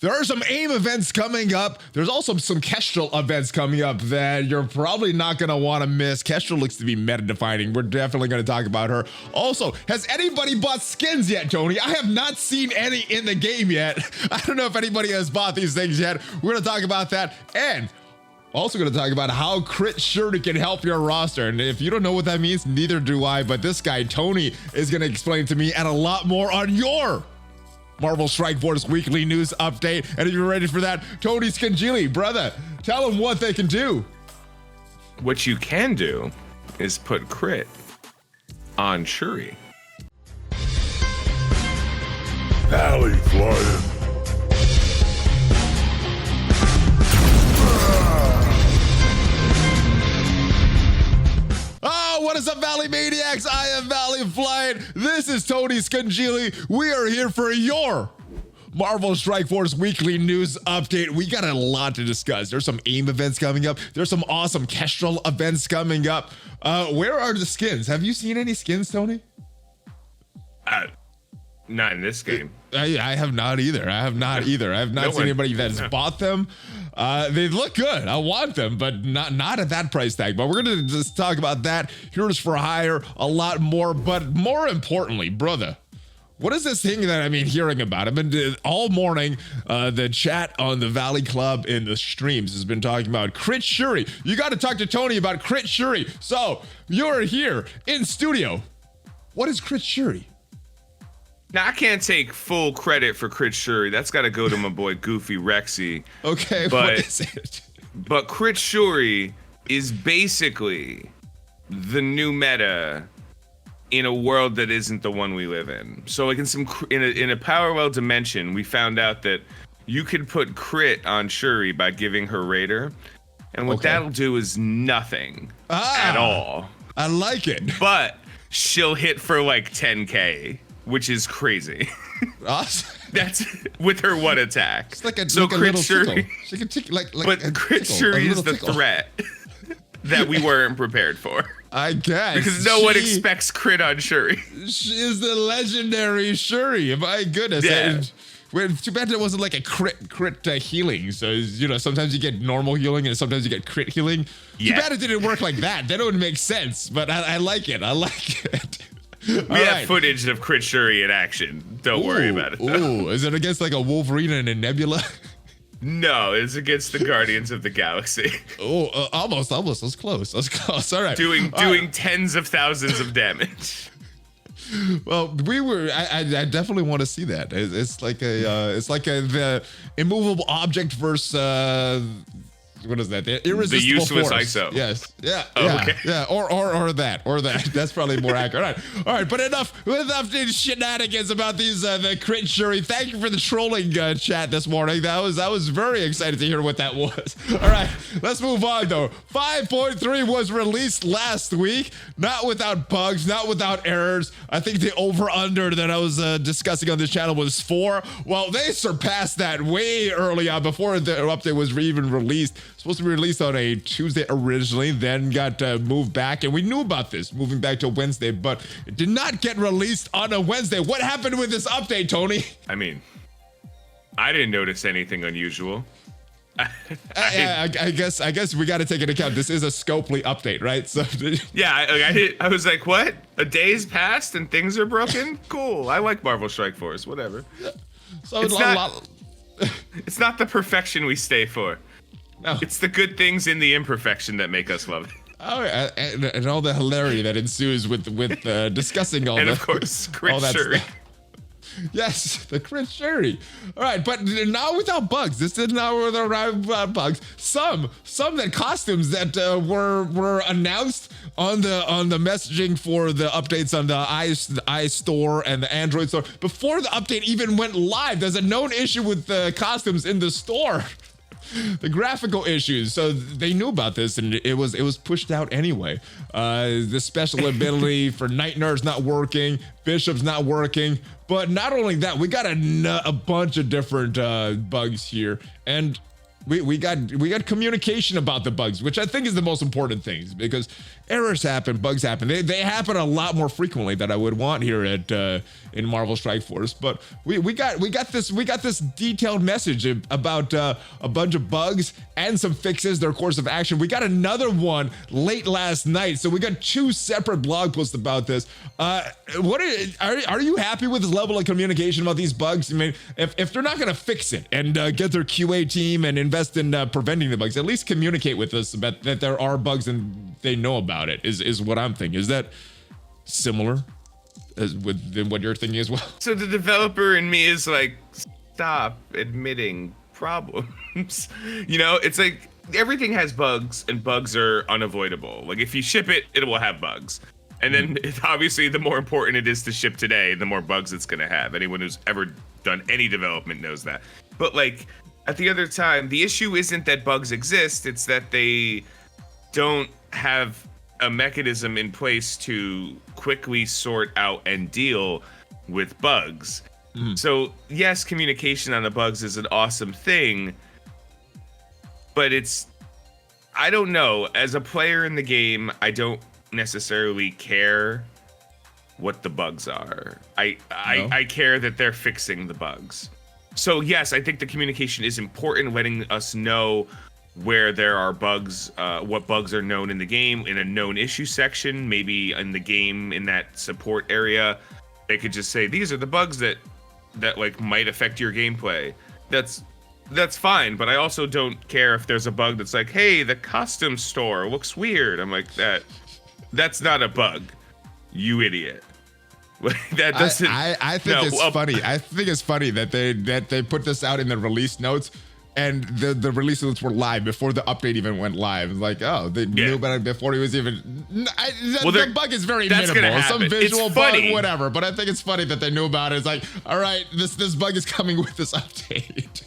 There are some AIM events coming up. There's also some Kestrel events coming up that you're probably not going to want to miss. Kestrel looks to be meta-defining. We're definitely going to talk about her. Also, has anybody bought skins yet, Tony? I have not seen any in the game yet. I don't know if anybody has bought these things yet. We're going to talk about that. And also going to talk about how Crit Shuri can help your roster. And if you don't know what that means, neither do I. But this guy, Tony, is going to explain to me and a lot more on your Marvel Strike Force weekly news update. And if you're ready for that, Tony Scungili, brother, tell them what they can do. What you can do is put crit on Shuri. ValleyFlyin. What is up, Valley Maniacs? I am ValleyFlyin. This is Tony Scungili. We are here for your Marvel Strike Force weekly news update. We got a lot to discuss. There's some AIM events coming up. There's some awesome Kestrel events coming up. Where are the skins? Have you seen any skins, Tony? Not in this game. I have not either. I have not seen anybody that's bought them. They look good. I want them, but not at that price tag. But we're going to just talk about that. Heroes for hire, a lot more. But more importantly, brother, what is this thing that I've been hearing about? I've been all morning, the chat on the Valley Club in the streams has been talking about Crit Shuri. You got to talk to Tony about Crit Shuri. So you're here in studio. What is Crit Shuri? Now, I can't take full credit for Crit Shuri. That's got to go to my boy Goofy Rexy. Okay, but, what is it? But Crit Shuri is basically the new meta in a world that isn't the one we live in. So like in a parallel dimension, we found out that you could put crit on Shuri by giving her Raider. And what that'll do is nothing at all. I like it. But she'll hit for like 10K. Which is crazy. Awesome. That's with her one attack. It's like a, so like Crit a Shuri, she can tick, like but Crit Shuri is the threat that we weren't prepared for. I guess. Because no one expects crit on Shuri. She is the legendary Shuri. My goodness. Yeah. Too bad it wasn't like a crit healing. So, you know, sometimes you get normal healing and sometimes you get crit healing. Yeah. Too bad it didn't work like that. That would make sense. But I like it. I like it. We have footage of Crit Shuri in action. Don't worry about it. Ooh, is it against like a Wolverine and a Nebula? No, it's against the Guardians of the Galaxy. Oh, almost. That's close. All right. Doing tens of thousands of damage. Well, I definitely want to see that. It's like the immovable object versus what is that? The irresistible the useless force. ISO. Yes. Yeah. Oh, yeah. okay. Yeah. Or that. That's probably more accurate. All right. But enough shenanigans about these the Crit Shuri. Thank you for the trolling chat this morning. That was very excited to hear what that was. All right. Let's move on though. 5.3 was released last week. Not without bugs. Not without errors. I think the over/under that I was discussing on this channel was 4. Well, they surpassed that way early on before the update was even released. Supposed to be released on a Tuesday originally, then got moved back, and we knew about this moving back to Wednesday, but it did not get released on a Wednesday. What happened with this update, Tony? I mean, I didn't notice anything unusual. I guess we got to take into account this is a Scopely update, right? So yeah, I was like, what? A day's passed and things are broken? Cool. I like Marvel Strike Force. Whatever. So it's not the perfection we stay for. No. It's the good things in the imperfection that make us love it. Oh, and all the hilarity that ensues with discussing all and of course, Crit Shuri. Yes, the Crit Shuri. All right, but not without bugs. This is not without bugs. Some that costumes that were announced on the messaging for the updates on the iStore and the Android store before the update even went live. There's a known issue with the costumes in the store. The graphical issues, so they knew about this, and it was pushed out anyway. The special ability for Night Nerd's not working, Bishop's not working, but not only that, we got a bunch of different bugs here, and we got communication about the bugs, which I think is the most important thing, because errors happen, bugs happen. They happen a lot more frequently than I would want here at in Marvel Strike Force. But we got this detailed message about a bunch of bugs and some fixes, their course of action. We got another one late last night, so we got 2 separate blog posts about this. What are you happy with this level of communication about these bugs? I mean, if they're not gonna fix it and get their QA team and invest in preventing the bugs, at least communicate with us about that there are bugs and they know about it, is what I'm thinking. Is that similar as with what you're thinking as well? So the developer in me is like, stop admitting problems. You know, it's like everything has bugs and bugs are unavoidable. Like if you ship it, it will have bugs. And then obviously the more important it is to ship today, the more bugs it's going to have. Anyone who's ever done any development knows that. But like at the other time, the issue isn't that bugs exist, it's that they don't have a mechanism in place to quickly sort out and deal with bugs. So yes, communication on the bugs is an awesome thing, but I don't know, as a player in the game, I don't necessarily care what the bugs are. I care that they're fixing the bugs. So yes, I think the communication is important, letting us know where there are bugs, what bugs are known in the game, in a known issue section, maybe in the game in that support area. They could just say, these are the bugs that like might affect your gameplay. That's fine, but I also don't care if there's a bug that's like, hey, the costume store looks weird. I'm like, that's not a bug, you idiot. That doesn't. I think it's funny. I think it's funny that they put this out in the release notes, and the release notes were live before the update even went live. Like, oh, they knew about it before he was even. The bug is very minimal, some visual bug, whatever. But I think it's funny that they knew about it. It's like, all right, this bug is coming with this update.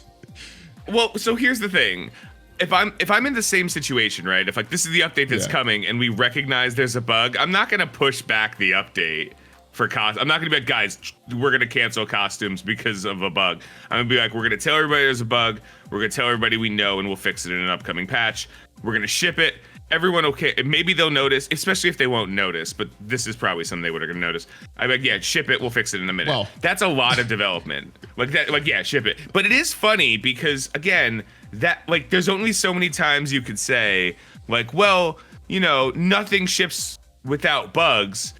Well, so here's the thing. If I'm in the same situation, right? If like this is the update that's coming and we recognize there's a bug, I'm not gonna push back the update for I'm not gonna be like, guys, we're gonna cancel costumes because of a bug. I'm gonna be like, we're gonna tell everybody there's a bug. We're gonna tell everybody we know, and we'll fix it in an upcoming patch. We're gonna ship it. Everyone okay? Maybe they'll notice, especially if they won't notice. But this is probably something they would have gonna notice. I'm like, yeah, ship it. We'll fix it in a minute. Well, that's a lot of development. Like that. Like yeah, ship it. But it is funny because again, that like there's only so many times you could say like, well, you know, nothing ships without bugs.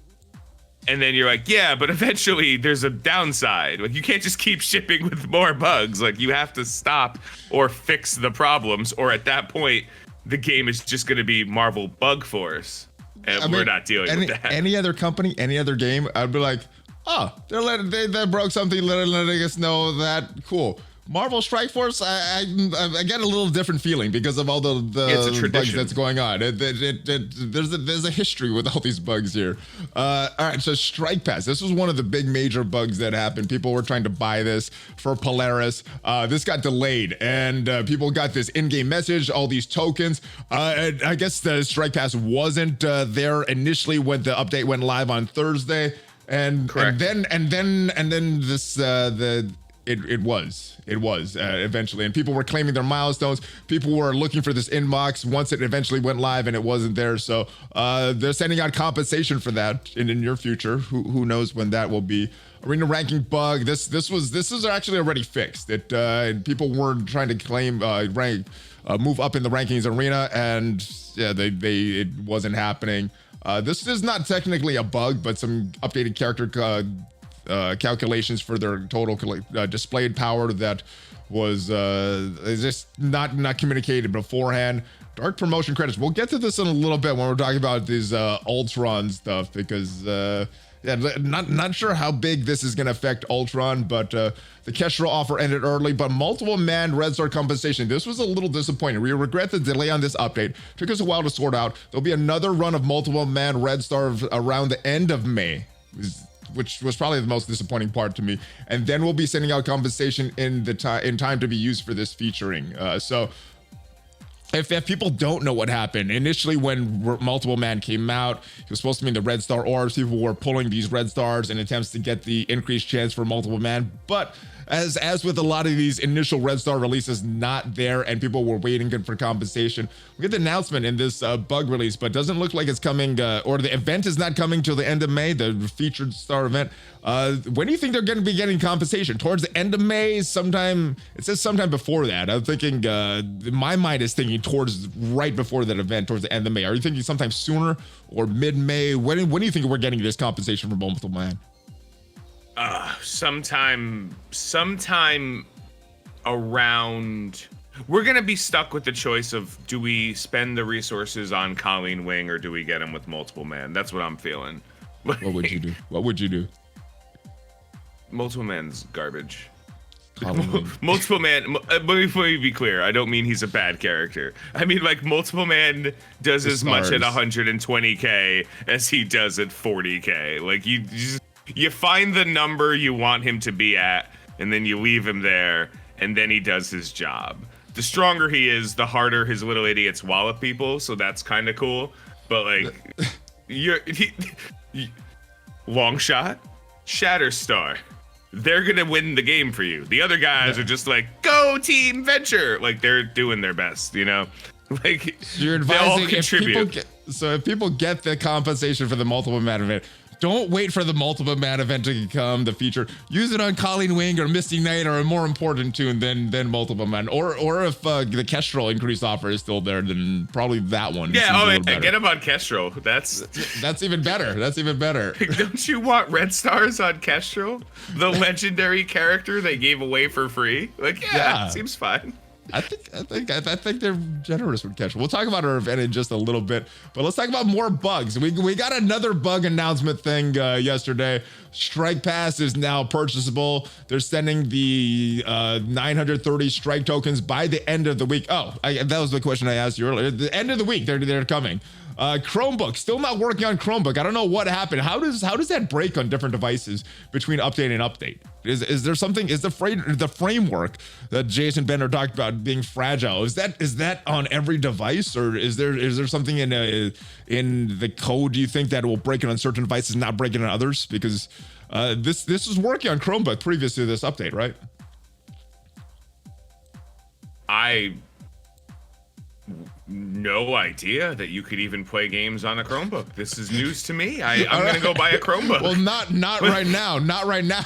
And then you're like, yeah, but eventually there's a downside. Like you can't just keep shipping with more bugs. Like you have to stop or fix the problems, or at that point, the game is just going to be Marvel Bug Force, and we're not dealing with that. Any other company, any other game, I'd be like, oh, they broke something, letting us know that. Cool. Marvel Strike Force, I get a little different feeling because of all the bugs that's going on. There's a history with all these bugs here. All right, so Strike Pass. This was one of the big major bugs that happened. People were trying to buy this for Polaris. This got delayed, and people got this in-game message, all these tokens. And I guess the Strike Pass wasn't there initially when the update went live on Thursday, and then this It was eventually, and people were claiming their milestones. People were looking for this inbox once it eventually went live, and it wasn't there. So they're sending out compensation for that in the near future. Who knows when that will be? Arena ranking bug. This is actually already fixed. People weren't trying to claim move up in the rankings arena, and yeah, it wasn't happening. This is not technically a bug, but some updated character calculations for their total displayed power that was just not communicated beforehand. Dark promotion credits. We'll get to this in a little bit when we're talking about these Ultron stuff, because not sure how big this is going to affect Ultron, but the Kestrel offer ended early, but multiple man Red Star compensation. This was a little disappointing. We regret the delay on this update. Took us a while to sort out. There'll be another run of multiple man Red Star around the end of May, which was probably the most disappointing part to me. And then we'll be sending out compensation in time to be used for this featuring. So if people don't know what happened, initially when Multiple Man came out, it was supposed to mean the Red Star orbs. People were pulling these Red Stars in attempts to get the increased chance for Multiple Man. But as with a lot of these initial Red Star releases, not there, and people were waiting for compensation. We get the announcement in this bug release, but doesn't look like it's coming, or the event is not coming till the end of May, the featured star event. When do you think they're going to be getting compensation? Towards the end of May, sometime, it says sometime before that. I'm thinking, my mind is thinking towards right before that event, towards the end of May. Are you thinking sometime sooner or mid-May? When do you think we're getting this compensation from Multiple Man? Sometime around. We're gonna be stuck with the choice of, do we spend the resources on Colleen Wing or do we get him with Multiple Man? That's what I'm feeling. What would you do? What would you do? Multiple Man's garbage. Wing. Multiple Man, let me be clear. I don't mean he's a bad character. I mean, like, Multiple Man does as much at 120k as he does at 40k. Like, you find the number you want him to be at, and then you leave him there, and then he does his job. The stronger he is, the harder his little idiots wallop people, so that's kind of cool. But, like, long shot, Shatterstar. They're gonna win the game for you. The other guys are just like, go team venture. Like, they're doing their best, you know? Like, you're advising if people get the compensation for the Multiple Man event, don't wait for the Multiple Man event to become the feature. Use it on Colleen Wing or Misty Knight or a more important tune than Multiple Man. Or if the Kestrel increased offer is still there, then probably that one. Yeah, get him on Kestrel. That's even better. That's even better. Don't you want red stars on Kestrel? The legendary character they gave away for free? Like, yeah. It seems fine. I think they're generous with Kestrel. We'll talk about our event in just a little bit, but let's talk about more bugs. We got another bug announcement thing yesterday. Strike Pass is now purchasable. They're sending the 930 strike tokens by the end of the week. Oh, that was the question I asked you earlier. The end of the week, they're coming. Chromebook, still not working on Chromebook. I don't know what happened. How does that break on different devices between update and update? Is there something? Is the framework that Jason Bender talked about being fragile? Is that on every device, or is there something in the code, do you think, that will break it on certain devices, not break it on others? Because this was working on Chromebook previous to this update, right? No idea that you could even play games on a Chromebook. This is news to me. I'm gonna go buy a Chromebook. Well, not right now. Not right now.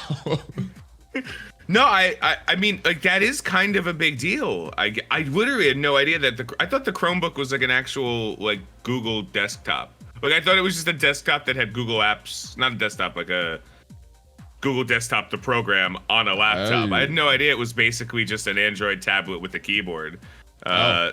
No, I mean, like, that is kind of a big deal. I literally had no idea that I thought the Chromebook was like an actual, like, Google desktop. Like, I thought it was just a desktop that had Google apps, not a desktop, like a Google desktop, the program on a laptop. I had no idea it was basically just an Android tablet with a keyboard. Yeah,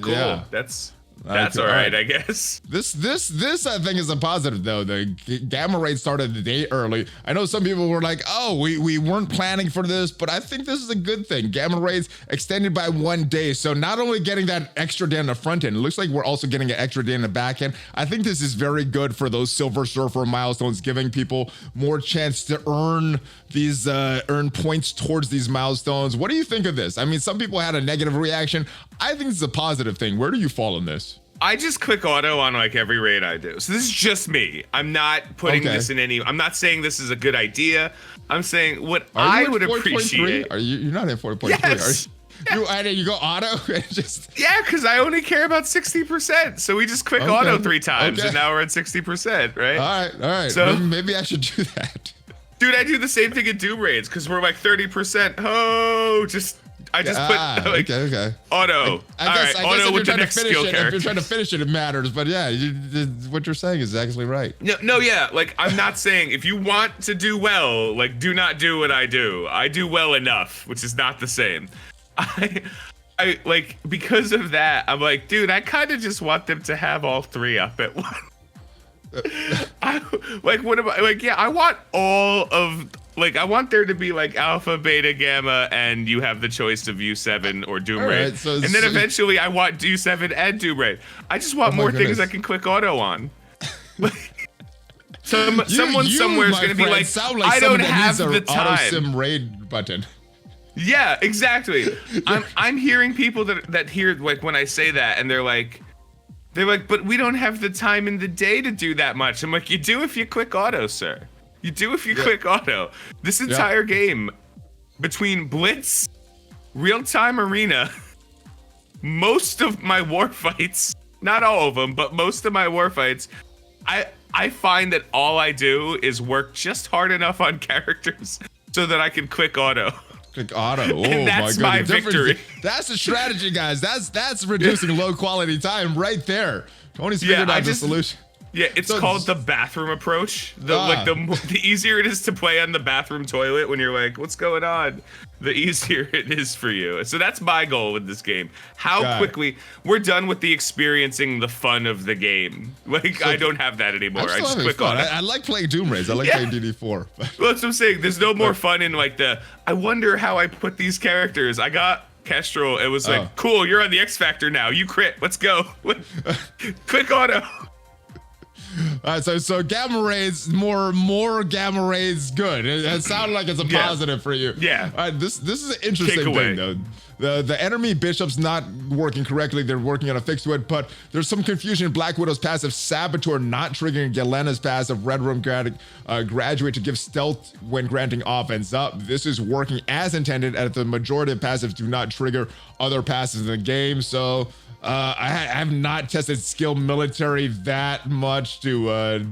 cool. Yeah. That's all right, I guess. This I think is a positive, though. The gamma raid started the day early. I know some people were like, oh, we weren't planning for this, but I think this is a good thing. Gamma raids extended by 1 day. So not only getting that extra day on the front end, it looks like we're also getting an extra day in the back end. I think this is very good for those Silver Surfer milestones, giving people more chance to earn these earn points towards these milestones. What do you think of this? I mean, some people had a negative reaction. I think it's a positive thing. Where do you fall in this? I just click auto on, like, every raid I do. So this is just me. I'm not putting this in any. I'm not saying this is a good idea. I'm saying what I would appreciate. You're not in 4.3. Yes. You go auto and just. Yeah, because I only care about 60%. So we just click auto 3 times, and now we're at 60%, right? All right. So maybe I should do that. Dude, I do the same thing at Doom raids because we're like 30%. I just put okay. Auto. I guess auto with the next skill character. If you're trying to finish it, it matters. But yeah, what you're saying is actually right. Yeah. Like, I'm not saying if you want to do well, like, do not do what I do. I do well enough, which is not the same. I like, because of that, I'm like, dude, I kind of just want them to have all 3 up at once. I want all of. Like, I want there to be, like, Alpha, Beta, Gamma, and you have the choice of U7 or Doom Raid. Right, and then eventually I want U7 and Doom Raid. I just want more things I can click auto on. Someone somewhere is going to be like, I don't have the time. Auto sim raid button. Yeah, exactly. I'm hearing people that hear, like, when I say that, and they're like, but we don't have the time in the day to do that much. I'm like, you do if you click auto, sir. You do if you click auto. This entire game, between Blitz, real-time arena, most of my war fights, not all of them, but most of my war fights, I find that all I do is work just hard enough on characters so that I can quick auto. Click auto. Oh, and that's my victory. That's the strategy, guys. That's reducing low quality time right there. Tony's figured out the solution. Yeah, it's called the bathroom approach. The easier it is to play on the bathroom toilet when you're like, what's going on? The easier it is for you. So that's my goal with this game. How quickly we're done with the experiencing the fun of the game. Like, I don't have that anymore. I just click on it. I like playing Doom Raids. I like playing DD4. Well, that's what I'm saying. There's no more fun in like I wonder how I put these characters. I got Kestrel. It was like, cool, you're on the X Factor now. You crit. Let's go. Quick auto. All right, so gamma raids, more gamma raids, good. It sounded like it's a positive for you. Yeah. All right, this is an interesting thing though. The enemy bishop's not working correctly. They're working on a fix to it, but there's some confusion in Black Widow's passive Saboteur not triggering Yelena's passive Red Room Graduate to give stealth when granting offense up. This is working as intended, as the majority of passives do not trigger other passives in the game. So I have not tested skill military that much to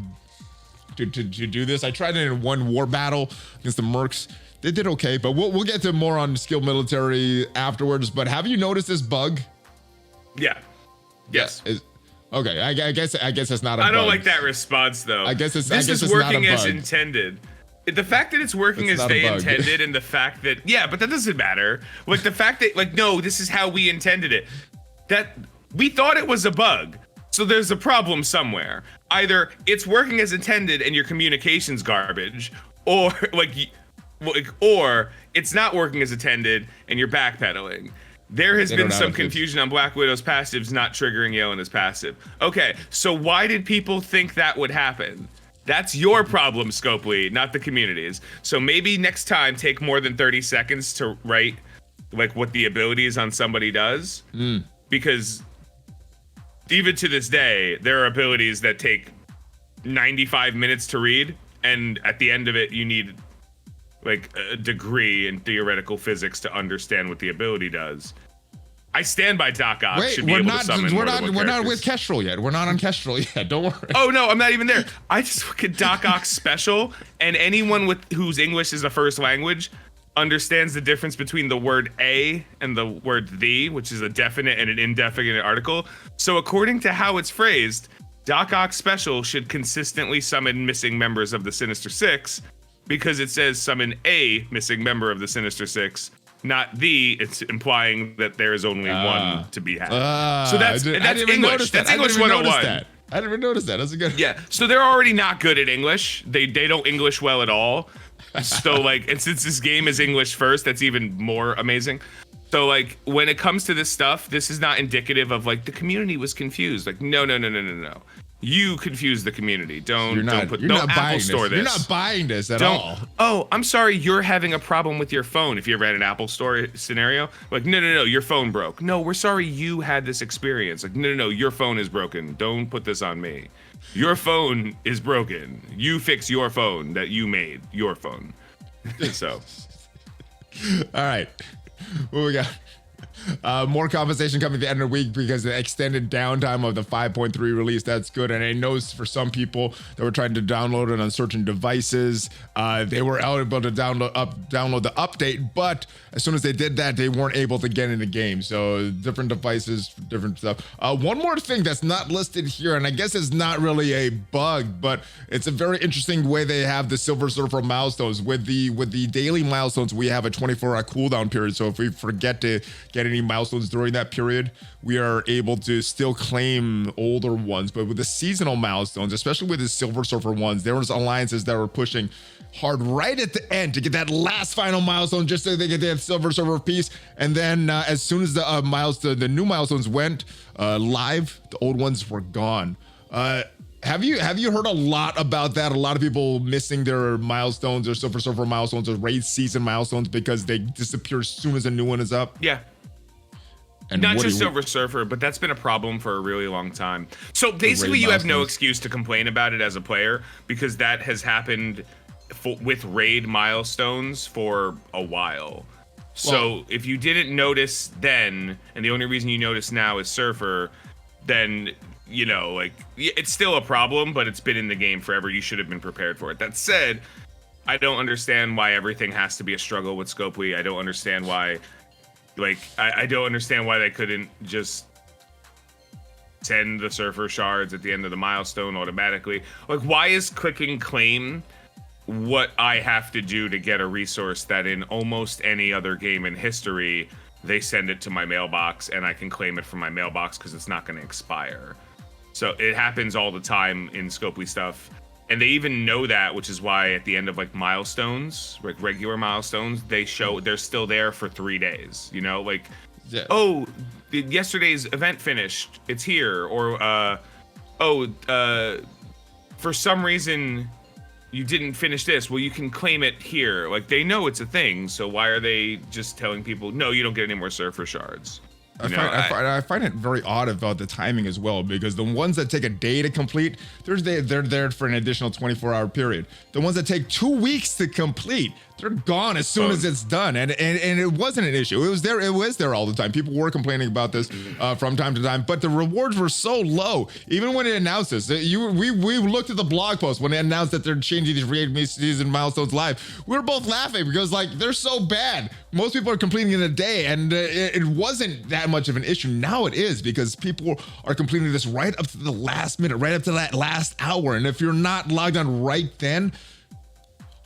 do this. I tried it in one war battle against the Mercs. They did okay, but we'll get to more on skill military afterwards. But have you noticed this bug? Yeah. Yes. Okay. I guess it's not a bug. I don't like that response though. I guess it's working not a as bug. Intended. The fact that it's working as they intended, and the fact that but that doesn't matter. Like the fact that no, this is how we intended it. That we thought it was a bug. So there's a problem somewhere. Either it's working as intended and your communication's garbage, or or it's not working as intended and you're backpedaling. There has been some confusion on Black Widow's passives not triggering Yelena's passive. Okay, so why did people think that would happen? That's your problem, Scopely, not the community's. So maybe next time take more than 30 seconds to write what the abilities on somebody does. Because even to this day, there are abilities that take 95 minutes to read, and at the end of it, you need a degree in theoretical physics to understand what the ability does. I stand by Doc Ock. Wait, we're not with Kestrel yet. We're not on Kestrel yet. Don't worry. Oh no, I'm not even there. I just look at Doc Ock's special, and anyone whose English is a first language understands the difference between the word a and the word the, which is a definite and an indefinite article. So according to how it's phrased, Doc Ock's special should consistently summon missing members of the Sinister Six, because it says summon a missing member of the Sinister Six, not the. It's implying that there is only one to be had. So that's English. That's English 101. I didn't even notice that. That's a good. Yeah. So they're already not good at English. They don't English well at all. So and since this game is English first, that's even more amazing. So when it comes to this stuff, this is not indicative of the community was confused. No. You confuse the community. Don't Apple Store this. You're not buying this at all. Oh, I'm sorry. You're having a problem with your phone. If you ever had an Apple Store scenario, no, your phone broke. No, we're sorry you had this experience. No, your phone is broken. Don't put this on me. Your phone is broken. You fix your phone that you made. Your phone. So. All right. What we got? More compensation coming at the end of the week because of the extended downtime of the 5.3 release. That's good. And I know for some people that were trying to download it on certain devices, they were able to download the update, but as soon as they did that, they weren't able to get in the game. So different devices, different stuff. One more thing that's not listed here, and I guess it's not really a bug, but it's a very interesting way they have the Silver Surfer milestones. With the daily milestones, we have a 24-hour cooldown period. So if we forget to get any milestones during that period, we are able to still claim older ones. But with the seasonal milestones, especially with the Silver Surfer ones, there was alliances that were pushing hard right at the end to get that last final milestone just so they get that Silver Surfer piece. And then as soon as the new milestones went live, the old ones were gone. Have you heard a lot about that? A lot of people missing their milestones or Silver Surfer milestones or raid season milestones because they disappear as soon as a new one is up. Yeah. And not just Silver Surfer, but that's been a problem for a really long time. So basically you have no excuse to complain about it as a player because that has happened with raid milestones for a while. So if you didn't notice then, and the only reason you notice now is Surfer, then, you know, like, it's still a problem, but it's been in the game forever. You should have been prepared for it. That said, I don't understand why everything has to be a struggle with Scopely. I don't understand why, like, I don't understand why they couldn't just send the Surfer shards at the end of the milestone automatically. Like, why is clicking claim what I have to do to get a resource that in almost any other game in history, they send it to my mailbox and I can claim it from my mailbox because it's not going to expire. So it happens all the time in Scopely stuff. And they even know that, which is why at the end of like milestones, like regular milestones, they show they're still there for 3 days, you know, like, yeah. Oh, yesterday's event finished, it's here. Or, for some reason, you didn't finish this. Well, you can claim it here. Like, they know it's a thing, so why are they just telling people, no, you don't get any more Surfer shards? I find it very odd about the timing as well, because the ones that take a day to complete, they're there for an additional 24-hour period. The ones that take 2 weeks to complete, they're gone as soon as it's done. And it wasn't an issue. It was there all the time. People were complaining about this from time to time, but the rewards were so low. Even when it announced this, we looked at the blog post when they announced that they're changing these raid season milestones live. We were both laughing because, like, they're so bad. Most people are completing in a day, and it wasn't that much of an issue. Now it is, because people are completing this right up to the last minute, right up to that last hour. And if you're not logged on right then,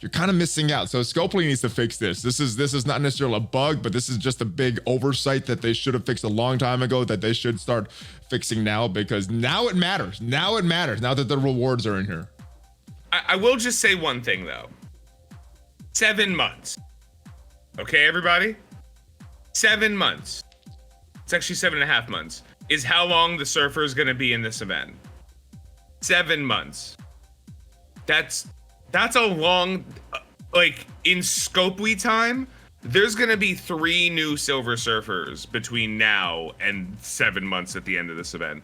you're kind of missing out. So Scopely needs to fix this. This is not necessarily a bug, but this is just a big oversight that they should have fixed a long time ago, that they should start fixing now, because now it matters. Now it matters, now that the rewards are in here. I will just say one thing, though. 7 months. Okay, everybody? 7 months. It's actually 7.5 months. Is how long the Surfer is going to be in this event. 7 months. That's a long, like, in Scopely time, there's going to be 3 new Silver Surfers between now and 7 months at the end of this event.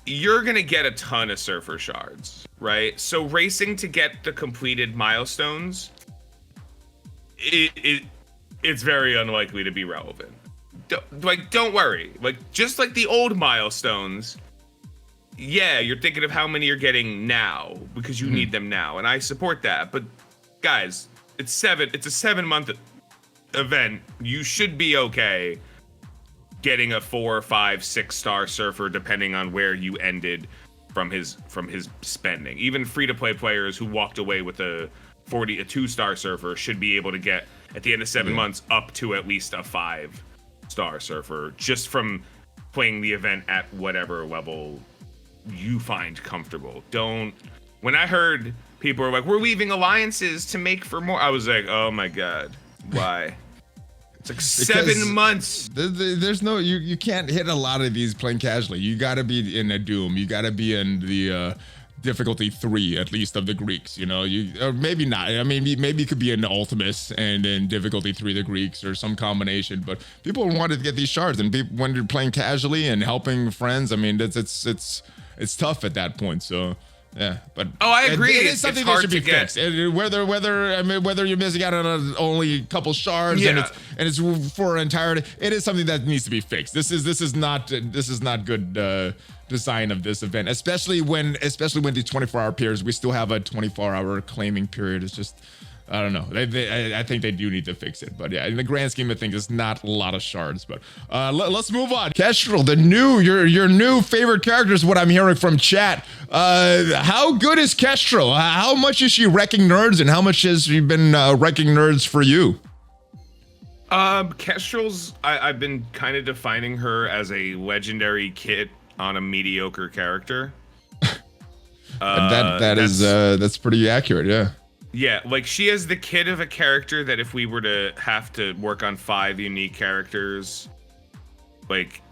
You're going to get a ton of Surfer shards, right? So racing to get the completed milestones, it's very unlikely to be relevant. Don't worry. Like, just like the old milestones, yeah, you're thinking of how many you're getting now because you need them now, and I support that. But guys, it's a 7-month event. You should be okay getting a 4, 5, 6 star Surfer depending on where you ended from his spending. Even free-to-play players who walked away with a 2-star Surfer should be able to get at the end of 7 months up to at least a 5-star Surfer just from playing the event at whatever level you find comfortable. When I heard people were like, we're weaving alliances to make for more, I was like, oh my god, why? It's like 7 months. There's no, you can't hit a lot of these playing casually. You gotta be in a Doom, you gotta be in the difficulty 3 at least of the Greeks, you know, or maybe not. I mean, maybe it could be in Ultimus and in difficulty 3 the Greeks, or some combination, but people wanted to get these shards, and people, when you're playing casually and helping friends, I mean, it's tough at that point. So yeah, but I agree. It is something that should be fixed. Whether you're missing out on only a couple shards, and it's for entirety, it is something that needs to be fixed. This is not good design of this event, especially when these 24-hour periods, we still have a 24-hour claiming period. It's just, I don't know. I think they do need to fix it. But yeah, in the grand scheme of things, it's not a lot of shards. But let's move on. Kestrel, your new favorite character is what I'm hearing from chat. How good is Kestrel? How much is she wrecking nerds, and how much has she been wrecking nerds for you? Kestrel's, I've been kind of defining her as a legendary kit on a mediocre character. That's pretty accurate, yeah. Yeah, like, she is the kid of a character that if we were to have to work on 5 unique characters, like,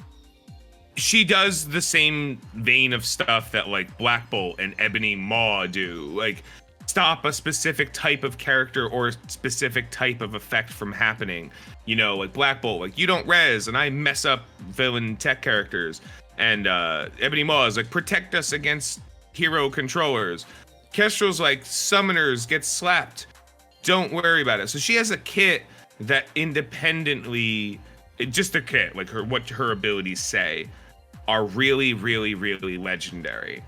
she does the same vein of stuff that, like, Black Bolt and Ebony Maw do. Like, stop a specific type of character or a specific type of effect from happening. You know, like Black Bolt, like, you don't res, and I mess up villain tech characters. And Ebony Maw is like, protect us against hero controllers. Kestrel's like, summoners get slapped. Don't worry about it. So she has a kit that independently, just a kit, like what her abilities say, are really, really, really legendary.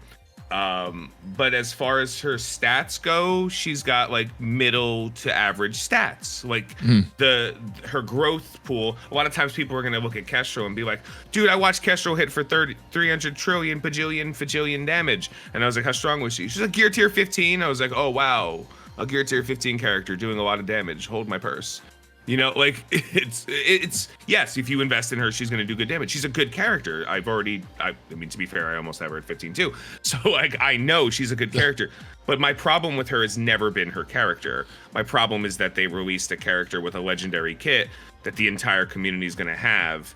But as far as her stats go, she's got like middle to average stats. Like her growth pool. A lot of times people are gonna look at Kestrel and be like, dude, I watched Kestrel hit for 300 trillion bajillion damage. And I was like, how strong was she? She's like gear tier 15. I was like, oh wow, a gear tier 15 character doing a lot of damage. Hold my purse. You know, like it's yes, if you invest in her, she's going to do good damage. She's a good character. I mean, to be fair, I almost have her at 15 too. So like, I know she's a good character, but my problem with her has never been her character. My problem is that they released a character with a legendary kit that the entire community is going to have.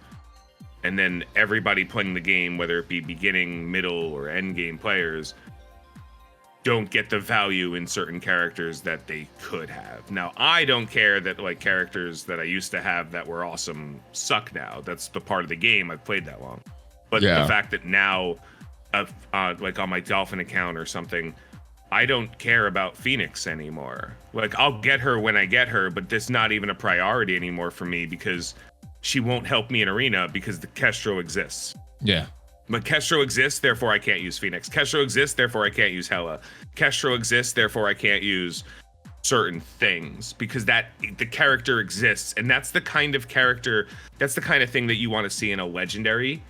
And then everybody playing the game, whether it be beginning, middle, or end game players, don't get the value in certain characters that they could have. Now, I don't care that like characters that I used to have that were awesome suck now. That's the part of the game. I've played that long. But the fact that now, like on my Dolphin account or something, I don't care about Phoenix anymore. Like, I'll get her when I get her, but that's not even a priority anymore for me because she won't help me in Arena because the Kestrel exists. Yeah. But Kestrel exists, therefore I can't use Phoenix. Kestrel exists, therefore I can't use Hela. Kestrel exists, therefore I can't use certain things because the character exists, and that's the kind of character, that's the kind of thing that you want to see in a legendary,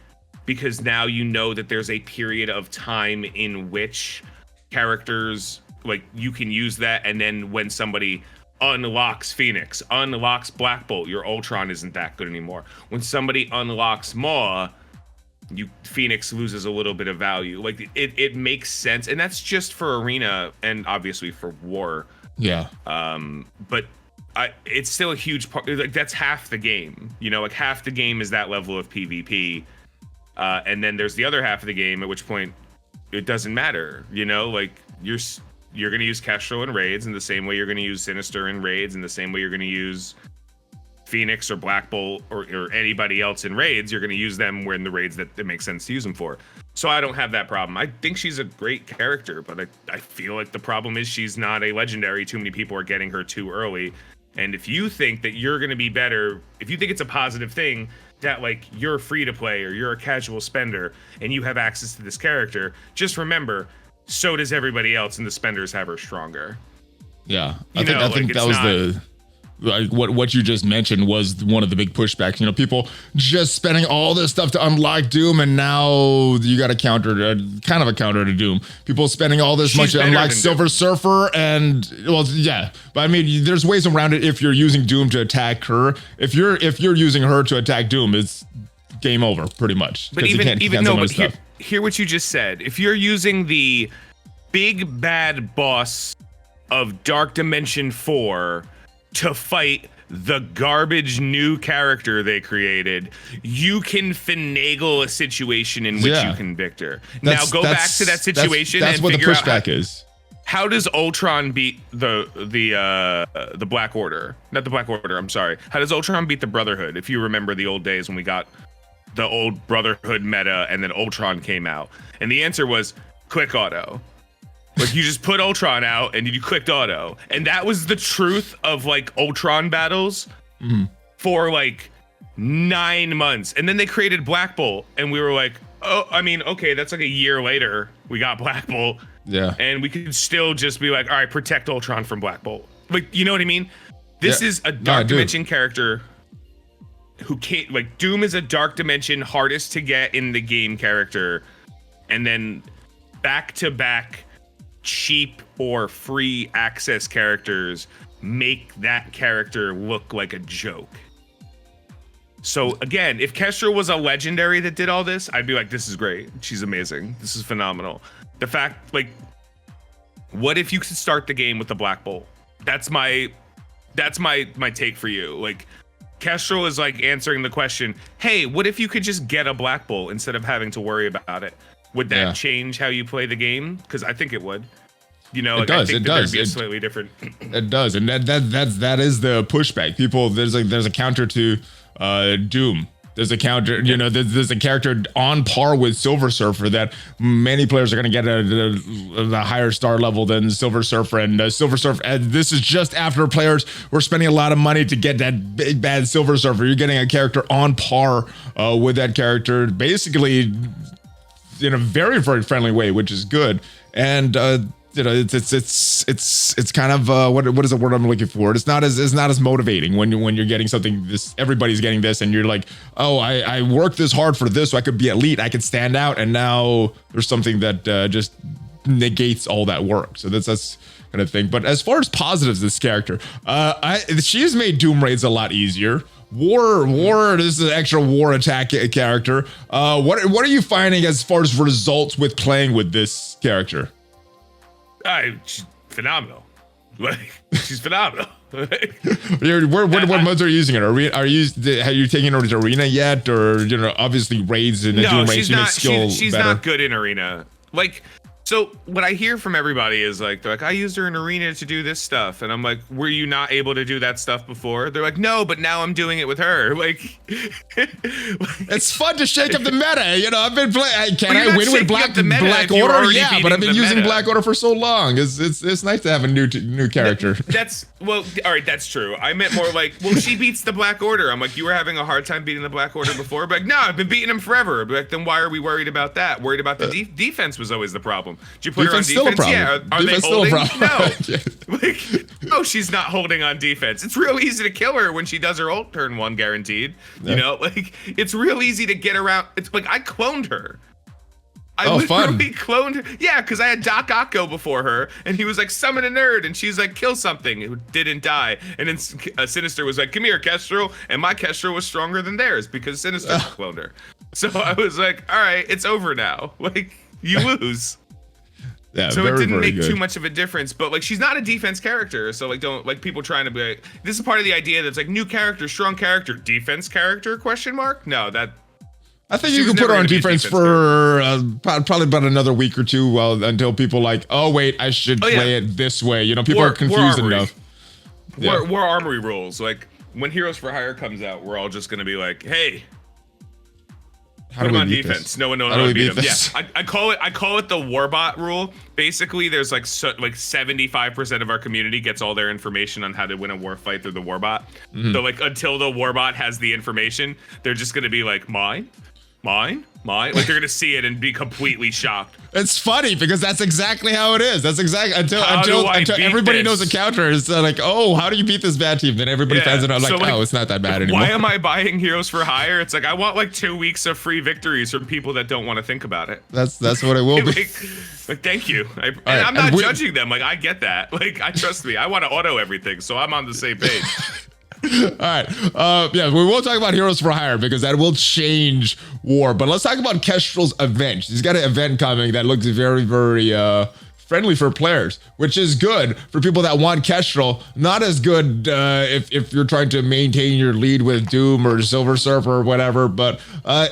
because now you know that there's a period of time in which characters, like, you can use that, and then when somebody unlocks Phoenix, unlocks Black Bolt, your Ultron isn't that good anymore. When somebody unlocks Maw, Phoenix loses a little bit of value. Like it makes sense, and that's just for Arena and obviously for War. Yeah. But it's still a huge part. Like that's half the game. You know, like half the game is that level of PvP, and then there's the other half of the game at which point it doesn't matter. You know, like you're gonna use Kestrel in raids in the same way you're gonna use Sinister in raids, in the same way you're gonna use Phoenix or Black Bolt or anybody else in raids. You're going to use them when the raids that it makes sense to use them for. So I don't have that problem. I think she's a great character, but I feel like the problem is she's not a legendary. Too many people are getting her too early. And if you think that you're going to be better, if you think it's a positive thing that like you're free to play or you're a casual spender and you have access to this character, just remember, so does everybody else, and the spenders have her stronger. Yeah, I think that was like what you just mentioned was one of the big pushbacks. You know, people just spending all this stuff to unlock Doom, and now you got a counter to Doom. People spending all this much to unlock Silver Surfer, and well, yeah. But I mean, there's ways around it. If you're using Doom to attack her, if you're using her to attack Doom, it's game over pretty much. But hear what you just said. If you're using the big bad boss of Dark Dimension 4 to fight the garbage new character they created, you can finagle a situation in which you can victor. Now go back to that situation and what figure the pushback is. How does Ultron beat the Black Order? Not the Black Order, I'm sorry. How does Ultron beat the Brotherhood? If you remember the old days when we got the old Brotherhood meta and then Ultron came out. And the answer was quick auto. Like you just put Ultron out and you clicked auto. And that was the truth of like Ultron battles for like 9 months. And then they created Black Bolt and we were like, oh, I mean, okay, that's like a year later we got Black Bolt. Yeah. And we could still just be like, all right, protect Ultron from Black Bolt. Like, you know what I mean? This is a Dark Dimension character who can't, like, Doom is a Dark Dimension, hardest to get in the game character. And then back-to-back cheap or free access characters make that character look like a joke. So again, if Kestrel was a legendary that did all this, I'd be like, this is great. She's amazing. This is phenomenal. The fact, like, what if you could start the game with the Black Bolt? That's my take for you. Like, Kestrel is like answering the question, hey, what if you could just get a Black Bolt instead of having to worry about it? Would that change how you play the game? Because I think it would. You know, like, I think there'd be a slightly different. It does, and that is the pushback. People, there's a counter to Doom. There's a counter, there's a character on par with Silver Surfer that many players are going to get at a higher star level than Silver Surfer. And Silver Surfer, this is just after players were spending a lot of money to get that big bad Silver Surfer. You're getting a character on par with that character, basically in a very, very friendly way, which is good. And it's kind of what is the word I'm looking for? It's not as motivating when you're getting something this, everybody's getting this, and you're like, oh, I worked this hard for this, so I could be elite, I could stand out, and now there's something that just negates all that work. So that's kind of thing. But as far as positives, this character, she has made Doom raids a lot easier. War. This is an extra war attack character. What are you finding as far as results with playing with this character? She's phenomenal. Like, she's phenomenal. What modes are you using it? Are you taking her to arena yet, or obviously raids and no, Doom raids? She's not good in arena. Like, so what I hear from everybody is like, they're like, I used her in arena to do this stuff, and I'm like, were you not able to do that stuff before? They're like, no, but now I'm doing it with her. Like, it's fun to shake up the meta. I've been playing. Can I win with Black Order? Yeah, but I've been using Black Order for so long. It's nice to have a new character. All right, that's true. I meant more like, well, she beats the Black Order. I'm like, you were having a hard time beating the Black Order before, but like, no, I've been beating him forever. But like, then why are we worried about that? Worried about the defense was always the problem. Did you put her on defense? Still a problem. Yeah. Are they still holding? A problem. No. Like, no, she's not holding on defense. It's real easy to kill her when she does her ult turn 1 guaranteed. Yeah. Like, it's real easy to get around. It's like, I cloned her. I literally cloned her. Yeah, because I had Doc Ock go before her, and he was like, summon a nerd, and she's like, kill something. It didn't die. And then Sinister was like, come here, Kestrel. And my Kestrel was stronger than theirs because Sinister cloned her. So I was like, all right, it's over now. Like, you lose. Yeah, so it didn't make too much of a difference, but like, she's not a defense character, so like, don't like people trying to be like, this is part of the idea that's like, new character, strong character, defense character, question mark? No, that I think you can put her on defense for probably about another week or two until people like, oh wait, I should play it this way. People are confused enough. War Armory rules, like when Heroes for Hire comes out, we're all just gonna be like, hey, put him on defense. No one knows how to beat him. Yeah, I call it the Warbot rule. Basically, there's like 75% of our community gets all their information on how to win a war fight through the Warbot. Mm-hmm. So like, until the Warbot has the information, they're just gonna be like, mine. Like, they're gonna see it and be completely shocked. It's funny because that's exactly how it is. That's exactly until everybody knows a counter. It's like, oh, how do you beat this bad team? Then everybody finds it out like, oh, it's not that bad anymore. Why am I buying Heroes for Hire? It's like, I want like 2 weeks of free victories from people that don't want to think about it. That's what it will be. Like, thank you. I'm not judging them. Like, I get that. Like, trust me. I want to auto everything, so I'm on the same page. All right. We will talk about Heroes for Hire because that will change war. But let's talk about Kestrel's event. She's got an event coming that looks very, very friendly for players, which is good for people that want Kestrel. Not as good if you're trying to maintain your lead with Doom or Silver Surfer or whatever. But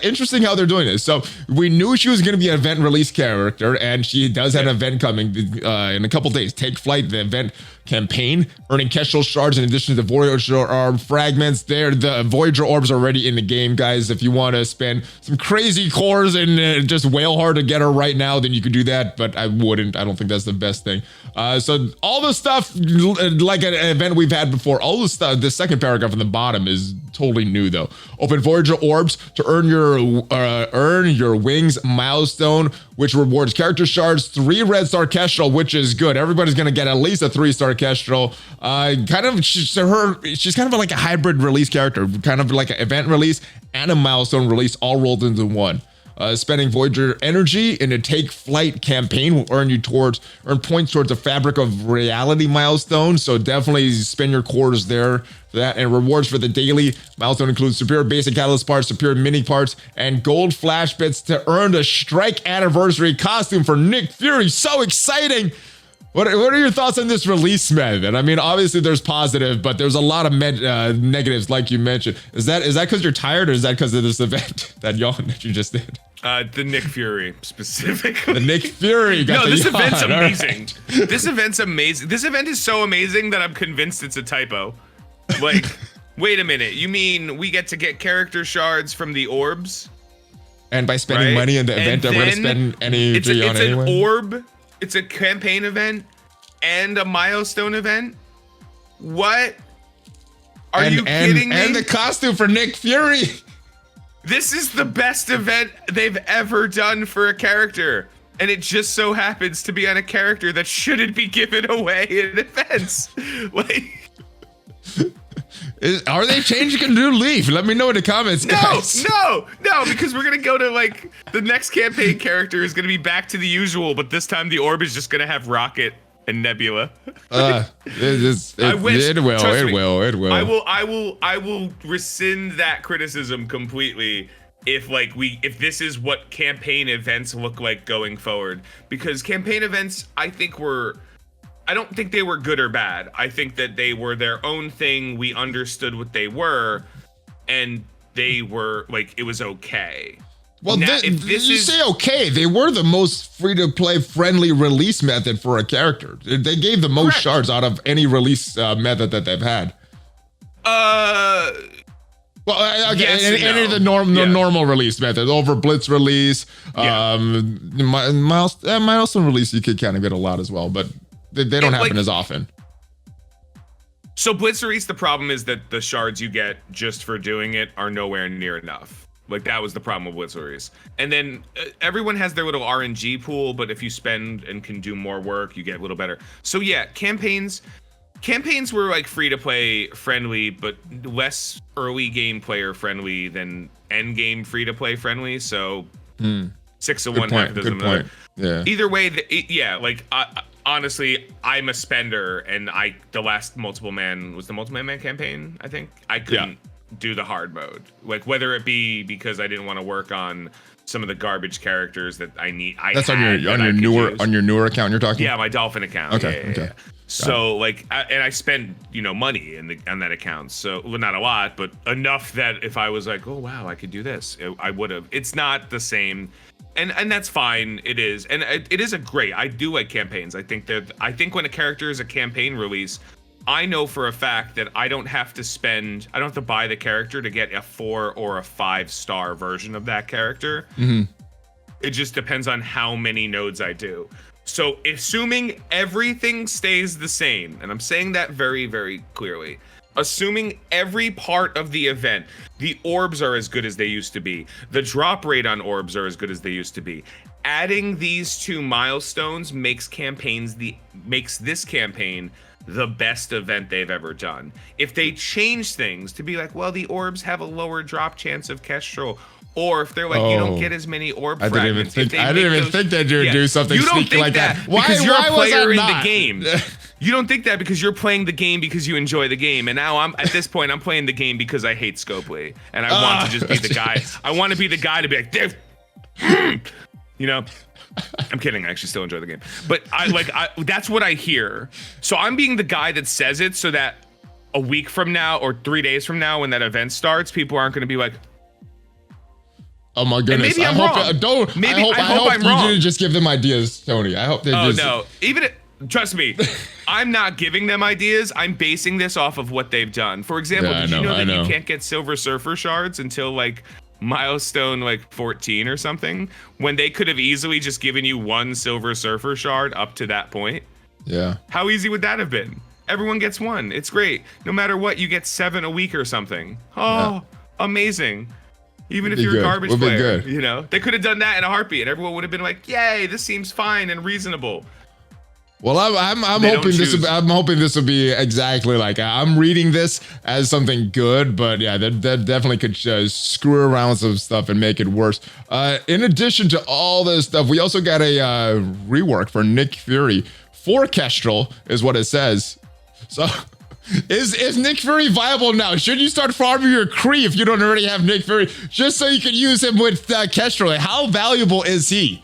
interesting how they're doing this. So we knew she was going to be an event release character, and she does have an event coming in a couple days. Take Flight, the event campaign, earning Kestrel shards in addition to the Voyager Orb fragments. The Voyager Orbs are already in the game, guys. If you want to spend some crazy cores and just wail hard to get her right now, then you could do that, but I wouldn't. I don't think that's the best thing. So all the stuff, like an event we've had before, all the stuff, the second paragraph on the bottom is totally new though. Open Voyager Orbs to earn your Wings milestone, which rewards character shards, 3 red star Kestrel, which is good. Everybody's gonna get at least a 3-star Kestrel. She's kind of like a hybrid release character, kind of like an event release and a milestone release all rolled into one. Spending Voyager energy in a Take Flight campaign will earn points towards the Fabric of Reality milestone. So definitely spend your cores there for that. And rewards for the daily milestone includes superior basic catalyst parts, superior mini parts, and gold flash bits to earn the Strike Anniversary costume for Nick Fury. So exciting! What are your thoughts on this release, man? I mean, obviously there's positive, but there's a lot of negatives, like you mentioned. Is that because you're tired, or is that because of this event, that yawn that you just did? The Nick Fury specifically. The Nick Fury. This event's amazing. Right. This event's amazing. This event is so amazing that I'm convinced it's a typo. Like, Wait a minute. You mean we get to get character shards from the orbs? And by spending money in the event, I'm going to spend any it's on anyone? An orb. It's a campaign event and a milestone event. What? Are you kidding me? And the costume for Nick Fury. This is the best event they've ever done for a character. And it just so happens to be on a character that shouldn't be given away in events. Like, are they changing a new leaf? Let me know in the comments, guys. No, because we're gonna go to like the next campaign character is gonna be back to the usual, but this time the orb is just gonna have Rocket and Nebula. It will. I will rescind that criticism completely if this is what campaign events look like going forward, because campaign events I don't think they were good or bad. I think that they were their own thing. We understood what they were, and they were like, it was okay. Well, say okay. They were the most free-to-play friendly release method for a character. They gave the most shards out of any release method that they've had. Well, okay, yes any of the normal release methods, over Blitz release, milestone release, you could kind of get a lot as well, but they don't happen as often. So Blitz release, the problem is that the shards you get just for doing it are nowhere near enough. Like, that was the problem with Blitz release. And then everyone has their little RNG pool, but if you spend and can do more work, you get a little better. So yeah, campaigns were like free to play friendly, but less early game player friendly than end game free to play friendly. So 6 of one, half a dozen of another. Yeah. Either way, honestly, I'm a spender, and the last Multiple Man was the Multiple Man campaign. I think I couldn't do the hard mode, like whether it be because I didn't want to work on some of the garbage characters that I need. That's on your newer account you're talking. Yeah, my Dolphin account. Okay. Yeah. So I spend money on that account. So not a lot, but enough that if I was like, oh wow, I could do this, I would have. It's not the same, and that's fine. It is, and it is I do like campaigns. I think when a character is a campaign release, I know for a fact that I don't have to buy the character to get a 4 or a 5-star version of that character. Mm-hmm. It just depends on how many nodes I do. So assuming everything stays the same, and I'm saying that very, very clearly, assuming every part of the event, the orbs are as good as they used to be, the drop rate on orbs are as good as they used to be, adding these 2 milestones makes this campaign the best event they've ever done. If they change things to be like, well, the orbs have a lower drop chance of Kestrel, or if they're like, you don't get as many orb fragments. I didn't even think they'd do something sneaky like that. Because you're a player in the game. You don't think that because you're playing the game because you enjoy the game. And now at this point, I'm playing the game because I hate Scopely. And I want to just be the guy. I want to be the guy to be like, I'm kidding. I actually still enjoy the game. But that's what I hear. So I'm being the guy that says it so that a week from now or 3 days from now when that event starts, people aren't going to be like, oh my goodness! Maybe I'm wrong. I hope I'm wrong. You didn't just give them ideas, Tony. I hope they just. Oh no! Trust me, I'm not giving them ideas. I'm basing this off of what they've done. For example, did you know that you can't get Silver Surfer shards until like milestone 14 or something? When they could have easily just given you 1 Silver Surfer shard up to that point. Yeah. How easy would that have been? Everyone gets 1. It's great. No matter what, you get 7 a week or something. Oh, amazing. Even if you're a garbage player, they could have done that in a heartbeat, and everyone would have been like, "Yay, this seems fine and reasonable." Well, I'm hoping this will be exactly like I'm reading this as something good, but yeah, that definitely could screw around with some stuff and make it worse. In addition to all this stuff, we also got a rework for Nick Fury for Kestrel, is what it says. So. Is Nick Fury viable now? Should you start farming your Kree if you don't already have Nick Fury, just so you can use him with Kestrel? How valuable is he?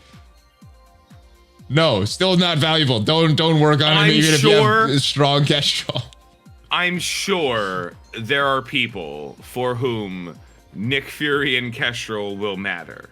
No, still not valuable. Don't work on him even if you have strong Kestrel. I'm sure there are people for whom Nick Fury and Kestrel will matter.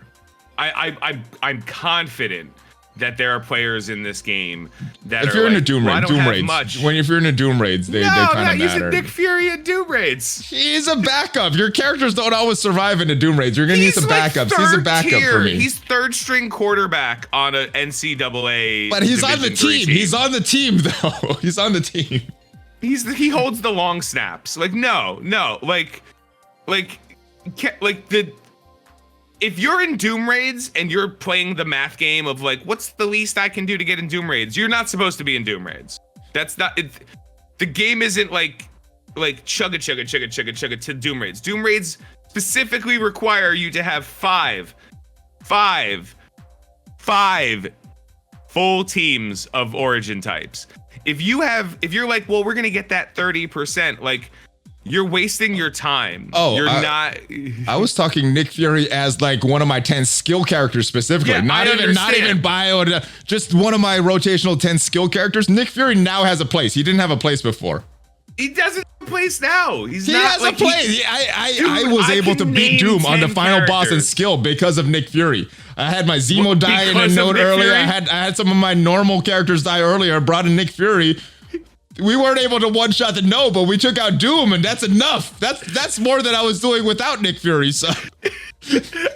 I'm confident that there are players in this game that if are you're in like, a Doom well, raid, I don't Doom have raids, much. if you're in a Doom raids, they kind of matter. I'm not using Nick Fury in Doom raids. He's a backup. Your characters don't always survive in the Doom raids. You're gonna need some backups. He's a backup for me. He's third string quarterback on a NCAA. But he's on the Division team. 3 team. He's on the team though. He's on the team. He holds the long snaps. Like if you're in Doom raids and you're playing the math game of like, what's the least I can do to get in Doom raids? You're not supposed to be in Doom raids. That's not it. The game isn't like chugga to Doom raids. Doom raids specifically require you to have five full teams of origin types. If you're like, well, we're gonna get that 30%, like, you're wasting your time. I was talking Nick Fury as like one of my 10 skill characters specifically. Yeah, not even bio, just one of my rotational 10 skill characters. Nick Fury now has a place. He didn't have a place before. He doesn't have a place now. He has a place. I was able to beat Doom on the final boss in skill because of Nick Fury. I had my Zemo die in a node earlier. I had some of my normal characters die earlier. I brought in Nick Fury. We weren't able to one-shot the node, but we took out Doom, and that's enough. That's more than I was doing without Nick Fury. So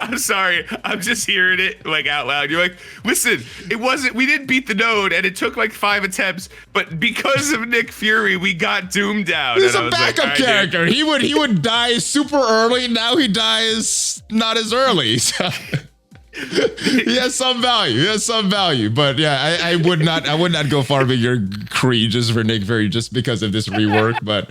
I'm sorry. I'm just hearing it like out loud. You're like, listen, we didn't beat the node, and it took like 5 attempts, but because of Nick Fury, we got Doom down. He's a backup character. He would die super early. Now he dies not as early. So. He has some value, but yeah, I would not go farming your Kree just for Nick Fury just because of this rework. But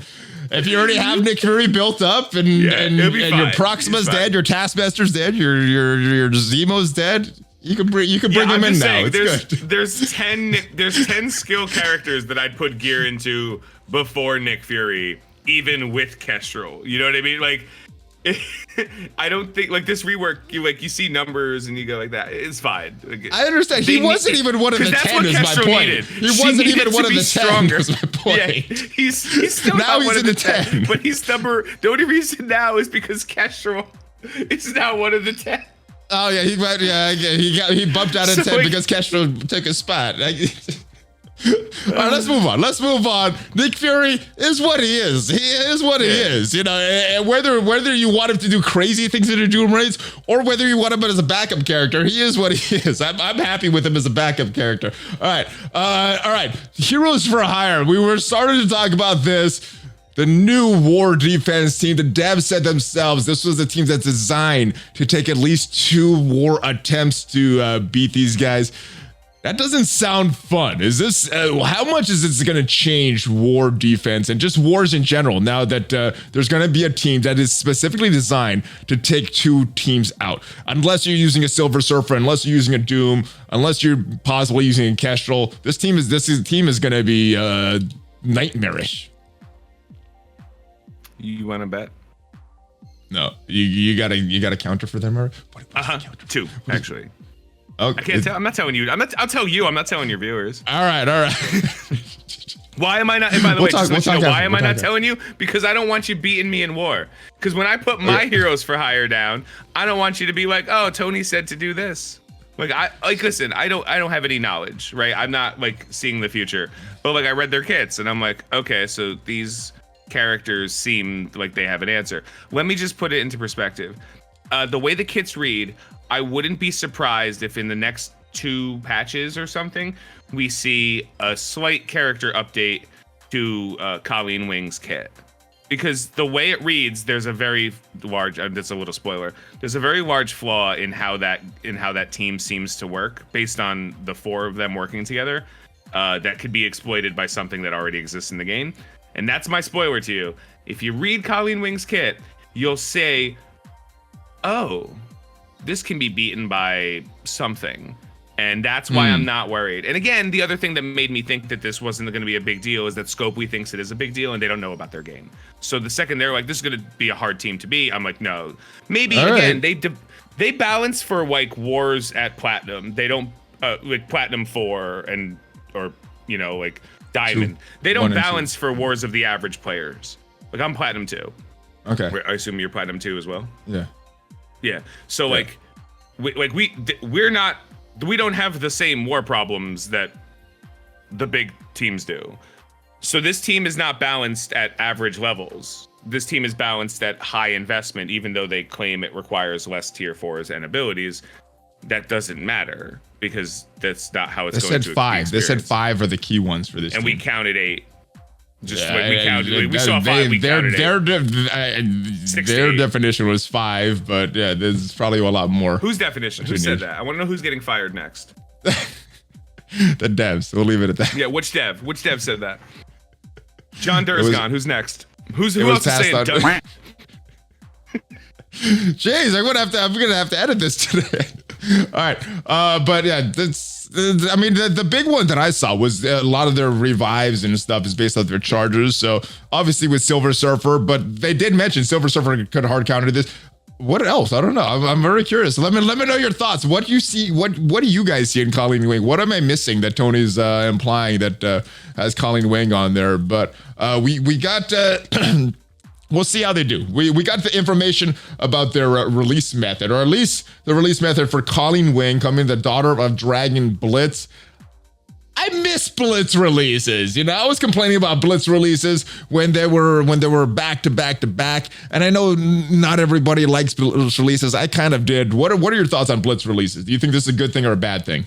if you already have Nick Fury built up and your Proxima's dead, your Taskmaster's dead, your Zemo's dead, you can bring him in now. It's good. There's 10 skill characters that I'd put gear into before Nick Fury, even with Kestrel. You know what I mean? Like, I don't think like this rework. You see numbers and you go like that. It's fine. Like, I understand. He wasn't even one of the 10. Is my point. He wasn't even one of the 10. Is my point. Yeah, he's still now not one in of the 10. But he's number. The only reason now is because Kestrel is now one of the 10. Oh yeah, he bumped out of 10 because Kestrel took his spot. All right, let's move on. Nick Fury is what he is. He is what he is. You know, and whether you want him to do crazy things in the Doom raids or whether you want him as a backup character, he is what he is. I'm happy with him as a backup character. All right. Heroes for hire. We were starting to talk about this. The new war defense team, the devs said themselves, this was a team that's designed to take at least 2 war attempts to beat these guys. That doesn't sound fun. Is this, how much is this going to change war defense and just wars in general now that there's going to be a team that is specifically designed to take 2 teams out? Unless you're using a Silver Surfer, unless you're using a Doom, unless you're possibly using a Kestrel, this team is going to be nightmarish. You want to bet? No, you got a counter for them, or 2 actually. Okay. I can't tell. I'm not telling you. I'll tell you. I'm not telling your viewers. All right. Why am I not? And by the way, why am I not telling you? Because I don't want you beating me in war. Because when I put my heroes for hire down, I don't want you to be like, oh, Tony said to do this. Listen, I don't have any knowledge, right? I'm not like seeing the future, but like I read their kits and I'm like, okay, so these characters seem like they have an answer. Let me just put it into perspective. The way the kits read, I wouldn't be surprised if in the next 2 patches or something, we see a slight character update to Colleen Wing's kit. Because the way it reads, there's a very large, that's a little spoiler, there's a very large flaw in how that team seems to work based on the 4 of them working together that could be exploited by something that already exists in the game. And that's my spoiler to you. If you read Colleen Wing's kit, you'll say, oh, this can be beaten by something. And that's why I'm not worried. And again, the other thing that made me think that this wasn't going to be a big deal is that Scopely thinks it is a big deal and they don't know about their game. So the second they're like, this is going to be a hard team to beat, I'm like, no. Maybe, all again, right. They balance for like wars at Platinum. They don't, like Platinum 4 or like Diamond. 2, they don't balance for wars of the average players. Like I'm Platinum 2. Okay. I assume you're Platinum 2 as well? Yeah. Yeah. So like we're not we don't have the same war problems that the big teams do. So this team is not balanced at average levels. This team is balanced at high investment, even though they claim it requires less tier 4s and abilities. That doesn't matter because that's not how it's going to be. They said 5 are the key ones for this and team. We counted 8. Just like we counted, we saw 5. We counted 8. Their definition was 5, but yeah, there's probably a lot more. Whose definition? Who said that? I want to know who's getting fired next. The devs. We'll leave it at that. Yeah, which dev? Which dev said that? John Dur's gone. Who's next? Who else is saying? Jeez, I'm gonna have to edit this today. All right, but yeah, I mean, the big one that I saw was a lot of their revives and stuff is based off their chargers. So obviously with Silver Surfer, but they did mention Silver Surfer could hard counter this. What else? I don't know. I'm very curious. Let me know your thoughts. What you see? What do you guys see in Colleen Wing? What am I missing that Tony's implying that has Colleen Wing on there? But we got. We'll see how they do. We got the information about their release method, or at least the release method for Colleen Wing, coming the daughter of Dragon Blitz. I miss Blitz releases. You know, I was complaining about Blitz releases when they were back to back to back, and I know not everybody likes Blitz releases. I kind of did. What are your thoughts on Blitz releases? Do you think this is a good thing or a bad thing?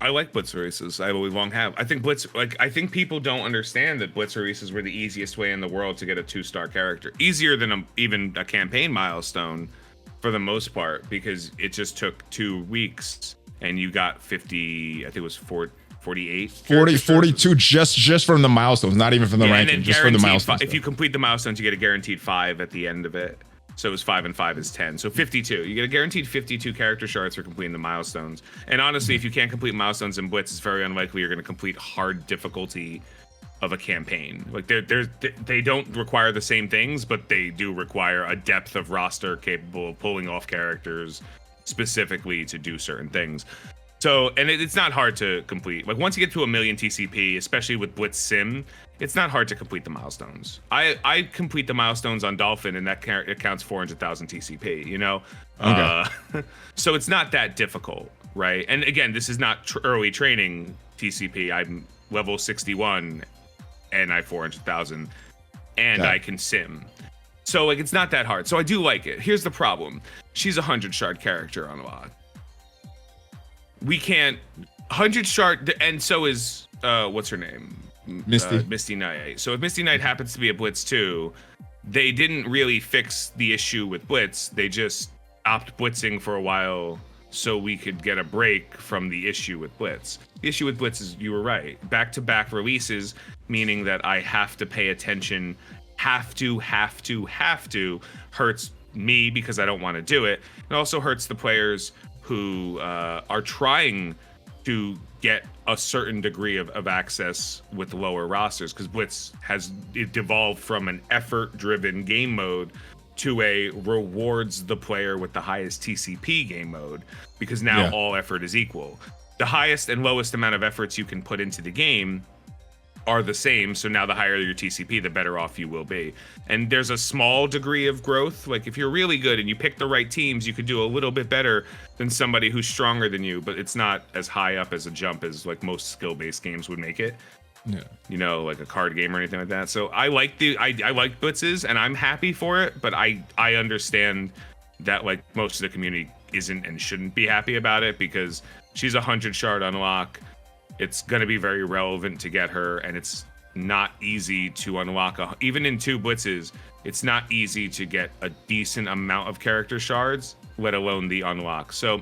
I like Blitz releases. I always long have. I think people don't understand that Blitz releases were the easiest way in the world to get a 2-star character. Easier than even a campaign milestone for the most part, because it just took 2 weeks and you got 50, I think it was 48. 42 just from the milestones, not even from the ranking, just from the milestones. If you complete the milestones, you get a guaranteed 5 at the end of it. So it was 5 and 5 is 10. So 52. You get a guaranteed 52 character shards for completing the milestones. And honestly, if you can't complete milestones in Blitz, it's very unlikely you're going to complete hard difficulty of a campaign. Like they don't require the same things, but they do require a depth of roster capable of pulling off characters specifically to do certain things. So, and it's not hard to complete. Like once you get to 1 million TCP, especially with Blitz Sim, it's not hard to complete the milestones. I complete the milestones on Dolphin, and that counts 400,000 TCP. You know, okay. So it's not that difficult, right? And again, this is not early training TCP. I'm level 61, and I have 400,000, and I can sim. So like it's not that hard. So I do like it. Here's the problem: she's a 100 shard character on WoD. We can't 100 shard, and so is what's her name? Misty Knight. So if Misty Knight happens to be a Blitz too, they didn't really fix the issue with Blitz. They just stopped blitzing for a while so we could get a break from the issue with Blitz. The issue with Blitz is, you were right, back-to-back releases, meaning that I have to pay attention, have to, hurts me because I don't want to do it. It also hurts the players who are trying to get a certain degree of access with lower rosters, because Blitz has devolved from an effort-driven game mode to a rewards the player with the highest TCP game mode, because now all effort is equal. The highest and lowest amount of efforts you can put into the game are the same, so now the higher your TCP, the better off you will be. And there's a small degree of growth. Like if you're really good and you pick the right teams, you could do a little bit better than somebody who's stronger than you, but it's not as high up as a jump as like most skill-based games would make it. Yeah. You know, like a card game or anything like that. So I like I like blitzes, and I'm happy for it, but I understand that like most of the community isn't and shouldn't be happy about it, because she's a 100 shard unlock. It's going to be very relevant to get her, and it's not easy to unlock. Even in 2 blitzes, it's not easy to get a decent amount of character shards, let alone the unlock. So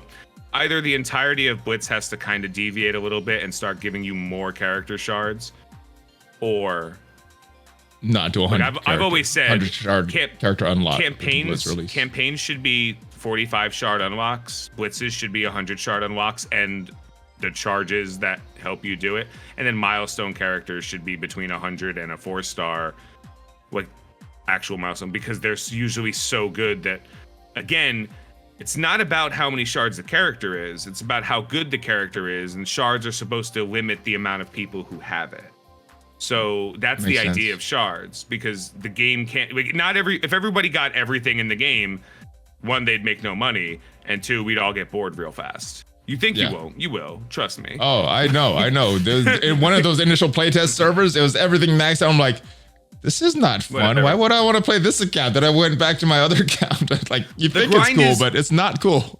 either the entirety of Blitz has to kind of deviate a little bit and start giving you more character shards, or not to 100. Like I've always said, 100 shard character unlock. Campaigns should be 45 shard unlocks. Blitzes should be 100 shard unlocks, and the charges that help you do it. And then milestone characters should be between 100 and a 4-star, like actual milestone, because they're usually so good that, again, it's not about how many shards the character is, it's about how good the character is, and shards are supposed to limit the amount of people who have it. So that's the idea of shards, because the game can't, like, if everybody got everything in the game, 1, they'd make no money, and 2, we'd all get bored real fast. You think you won't? You will. Trust me. Oh, I know. In one of those initial playtest servers, it was everything maxed out. I'm like, this is not fun. Whatever. Why would I want to play this account? Then I went back to my other account. Like, you think it's cool, but it's not cool.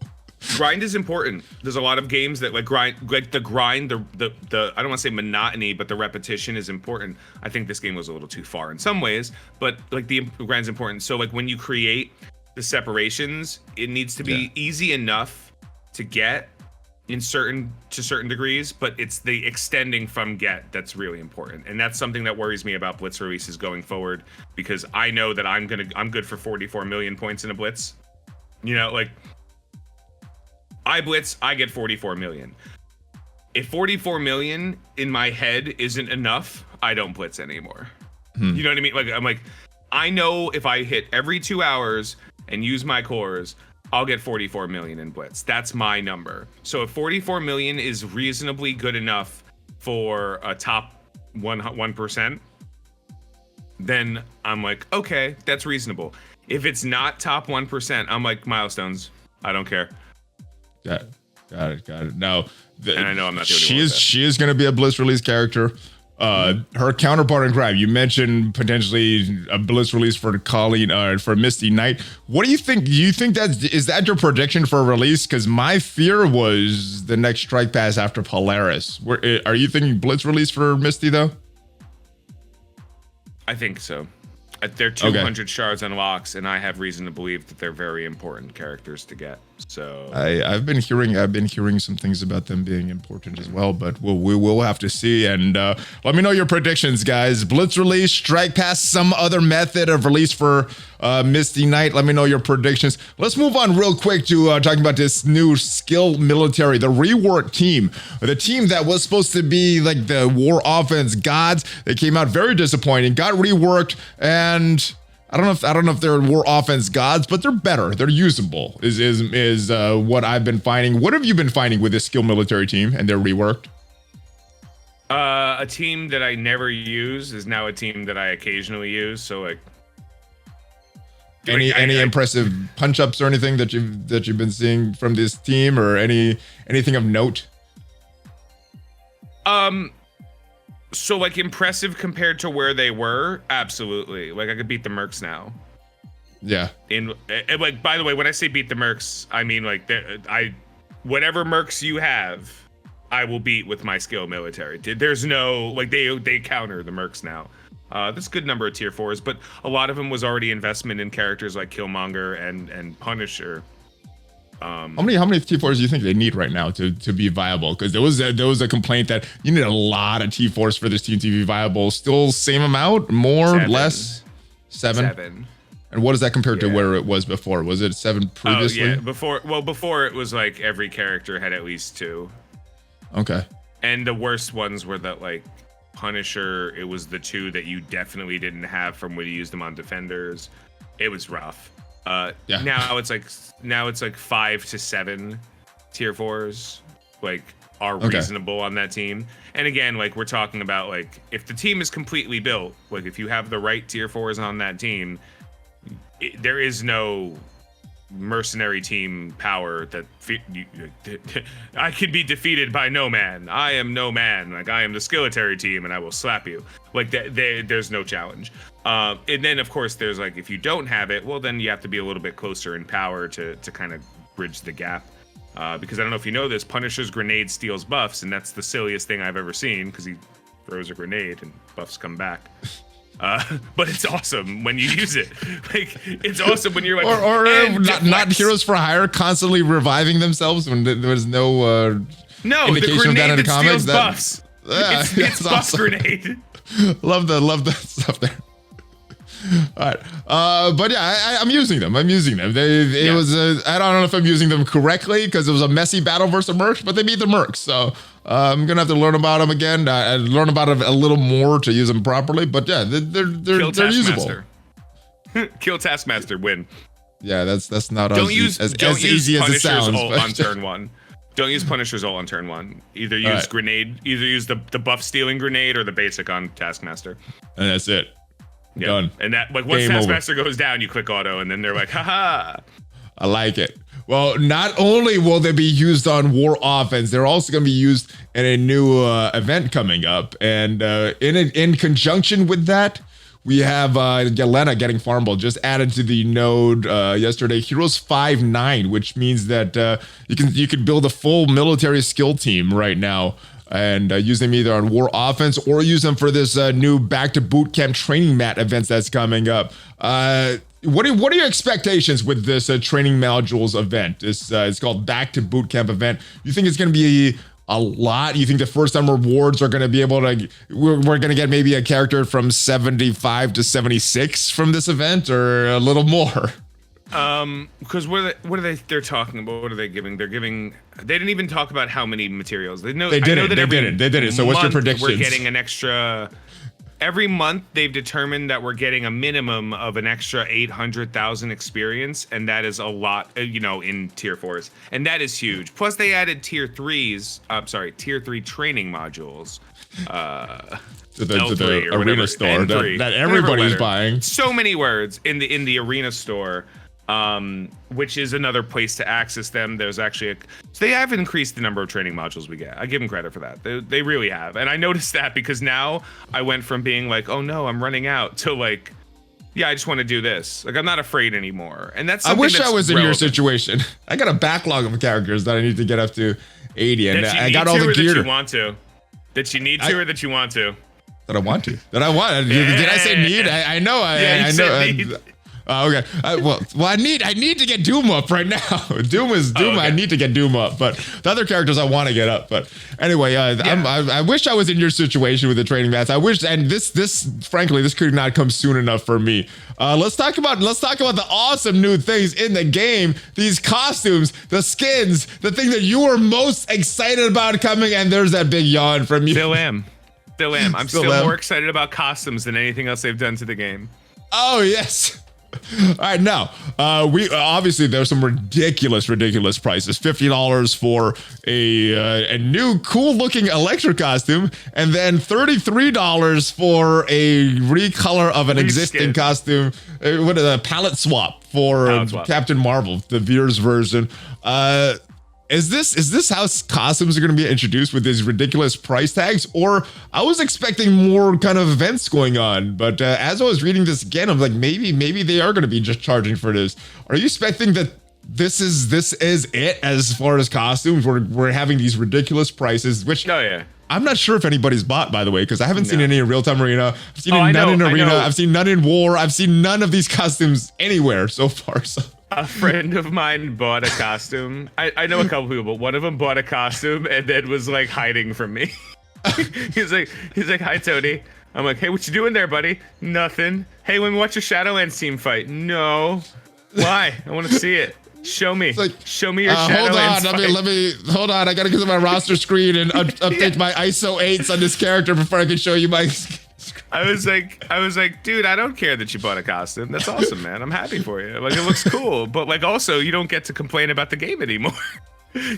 Grind is important. There's a lot of games that grind, like the grind, the I don't want to say monotony, but the repetition is important. I think this game was a little too far in some ways, but like the grind's important. So like when you create the separations, it needs to be easy enough to get to certain degrees, but it's the extending from get that's really important. And that's something that worries me about Blitz releases going forward, because I know that I'm good for 44 million points in a Blitz. You know, like I Blitz, I get 44 million. If 44 million in my head isn't enough, I don't Blitz anymore. You know what I mean? Like I'm like, I know if I hit every 2 hours and use my cores, I'll get 44 million in Blitz. That's my number. So if 44 million is reasonably good enough for a top 1%, then I'm like, okay, that's reasonable. If it's not top 1%, I'm like, Milestones, I don't care. Got it. Now, and I know I'm not the only one. She is going to be a Blitz release character. Her counterpart in Grab, you mentioned potentially a Blitz release for Collen, for Misty Knight. What do you think? Do you think is that your prediction for a release? Because my fear was the next Strike Pass after Polaris. Are you thinking Blitz release for Misty though? I think so. They're 200 shards unlocks, and I have reason to believe that they're very important characters to get. So I've been hearing some things about them being important as well, but we will have to see. And let me know your predictions, guys. Blitz release, Strike Pass, some other method of release for Misty Knight. Let me know your predictions. Let's move on real quick to talking about this new skill military, the reworked team, the team that was supposed to be like the war offense gods. They came out very disappointing, got reworked, and I don't know if they're war offense gods, but they're better. They're usable. Is what I've been finding. What have you been finding with this skill military team and they're reworked? A team that I never use is now a team that I occasionally use. So like, any impressive punch ups or anything that you've been seeing from this team, or anything of note? So like impressive compared to where they were, absolutely. Like I could beat the Mercs now. Yeah. And like, by the way, when I say beat the Mercs, I mean like whatever Mercs you have, I will beat with my skill military. There's no like they counter the Mercs now. That's a good number of tier 4s, but a lot of them was already investment in characters like Killmonger and Punisher. How many T4s do you think they need right now to be viable? Because there was a complaint that you need a lot of T4s for this team to be viable. Still same amount, more, 7. Less? 7. And what does that compare to where it was before? Was it 7 previously? Oh yeah, before it was like every character had at least 2. Okay. And the worst ones were that like Punisher, it was the 2 that you definitely didn't have from when you used them on defenders. It was rough. Now it's like 5 to 7 tier 4s like are reasonable on that team. And again, like we're talking about like if the team is completely built, like if you have the right tier 4s on that team, there is no mercenary team power that I could be defeated by no man. I am no man. Like I am the skilletary team and I will slap you. Like there's no challenge. And then of course there's like if you don't have it, well then you have to be a little bit closer in power to kind of bridge the gap. Because I don't know if you know this, Punisher's grenade steals buffs, and that's the silliest thing I've ever seen because he throws a grenade and buffs come back. But it's awesome when you use it. Like it's awesome when you're like, or not heroes for hire constantly reviving themselves when there's no indication of that in the comics. Buffs. It's buff awesome. Grenade. love that stuff there. All right, but yeah, I'm using them. It was I don't know if I'm using them correctly because it was a messy battle versus Mercs, but they beat the Mercs, so I'm gonna have to learn about them again. Learn about it a little more to use them properly. But yeah, they're usable. Kill Taskmaster, win. Yeah, that's not as easy as it sounds. On turn 1. Don't use Punisher's ult on turn 1. Either use grenade, either use the buff stealing grenade or the basic on Taskmaster. And that's it. Yeah. Done. And that like once Taskmaster goes down, you click auto, and then they're like, haha. I like it. Well, not only will they be used on War Offense, they're also going to be used in a new event coming up. And in conjunction with that, we have Yelena getting Farmable just added to the node yesterday. Heroes 5-9, which means that you can build a full military skill team right now and use them either on War Offense or use them for this new Back to Bootcamp Training mat events that's coming up. What are your expectations with this training modules event? It's called Back to Bootcamp event. You think it's going to be a lot? You think the first time rewards are going to be able to, we're going to get maybe a character from 75 to 76 from this event, or a little more? Because they're talking about, what are they giving? They didn't even talk about how many materials. They didn't. They didn't. So what's your predictions? We're getting an extra. Every month, they've determined that we're getting a minimum of an extra 800,000 experience, and that is a lot, in tier 4s, and that is huge. Plus, they added tier 3 training modules. To the arena store that everybody's buying. So many words in the arena store. Which is another place to access them. There's actually so they have increased the number of training modules we get. I give them credit for that. They really have. And I noticed that because now I went from being like, oh no, I'm running out, to like, yeah, I just want to do this. Like, I'm not afraid anymore. And that's something I wish I was in your situation. I got a backlog of characters that I need to get up to 80, and I got all the gear. That you want to. That you need to, or that you want to. That I want to. That I want. Did I say need? I know. I know. Okay. Well, I need to get Doom up right now. Doom. Okay. I need to get Doom up, but the other characters I want to get up. But anyway, I wish I was in your situation with the training mats. I wish, and this frankly, this could not come soon enough for me. Let's talk about the awesome new things in the game. These costumes, the skins, the thing that you were most excited about coming. And there's that big yawn from you. Still am. I'm still more excited about costumes than anything else they've done to the game. Oh yes. All right, now we obviously there's some ridiculous prices. $50 for a new cool looking Electra costume, and then $33 for a recolor of an existing costume. What is a palette swap for Captain Marvel, the Veers version. Is this how costumes are going to be introduced with these ridiculous price tags? Or I was expecting more kind of events going on, but as I was reading this again, I'm like, maybe they are going to be just charging for this. Are you expecting that this is it as far as costumes? We're having these ridiculous prices, which I'm not sure if anybody's bought, by the way, because I haven't seen any in real-time arena. I've seen none in arena. I've seen none in war. I've seen none of these costumes anywhere so far. So. A friend of mine bought a costume. I know a couple people, but one of them bought a costume and then was like hiding from me. he's like, hi Tony. I'm like, hey, what you doing there, buddy? Nothing. Hey, when we watch your Shadowlands team fight? No. Why? I want to see it. Show me. Show me your Shadowlands fight. Hold on. I gotta go to my roster screen and update my ISO 8s on this character before I can show you my. I was like, dude, I don't care that you bought a costume. That's awesome, man. I'm happy for you. Like, it looks cool, but like, also, you don't get to complain about the game anymore.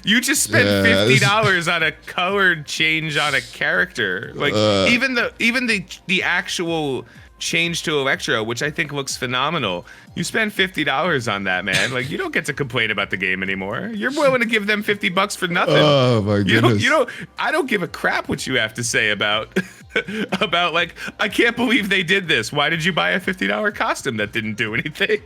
You just spent $50 on a color change on a character. Like, even the actual change to Electro, which I think looks phenomenal. You spend $50 on that, man. Like, you don't get to complain about the game anymore. You're willing to give them $50 for nothing. Oh my goodness. I don't give a crap what you have to say about like, I can't believe they did this. Why did you buy a $50 costume that didn't do anything?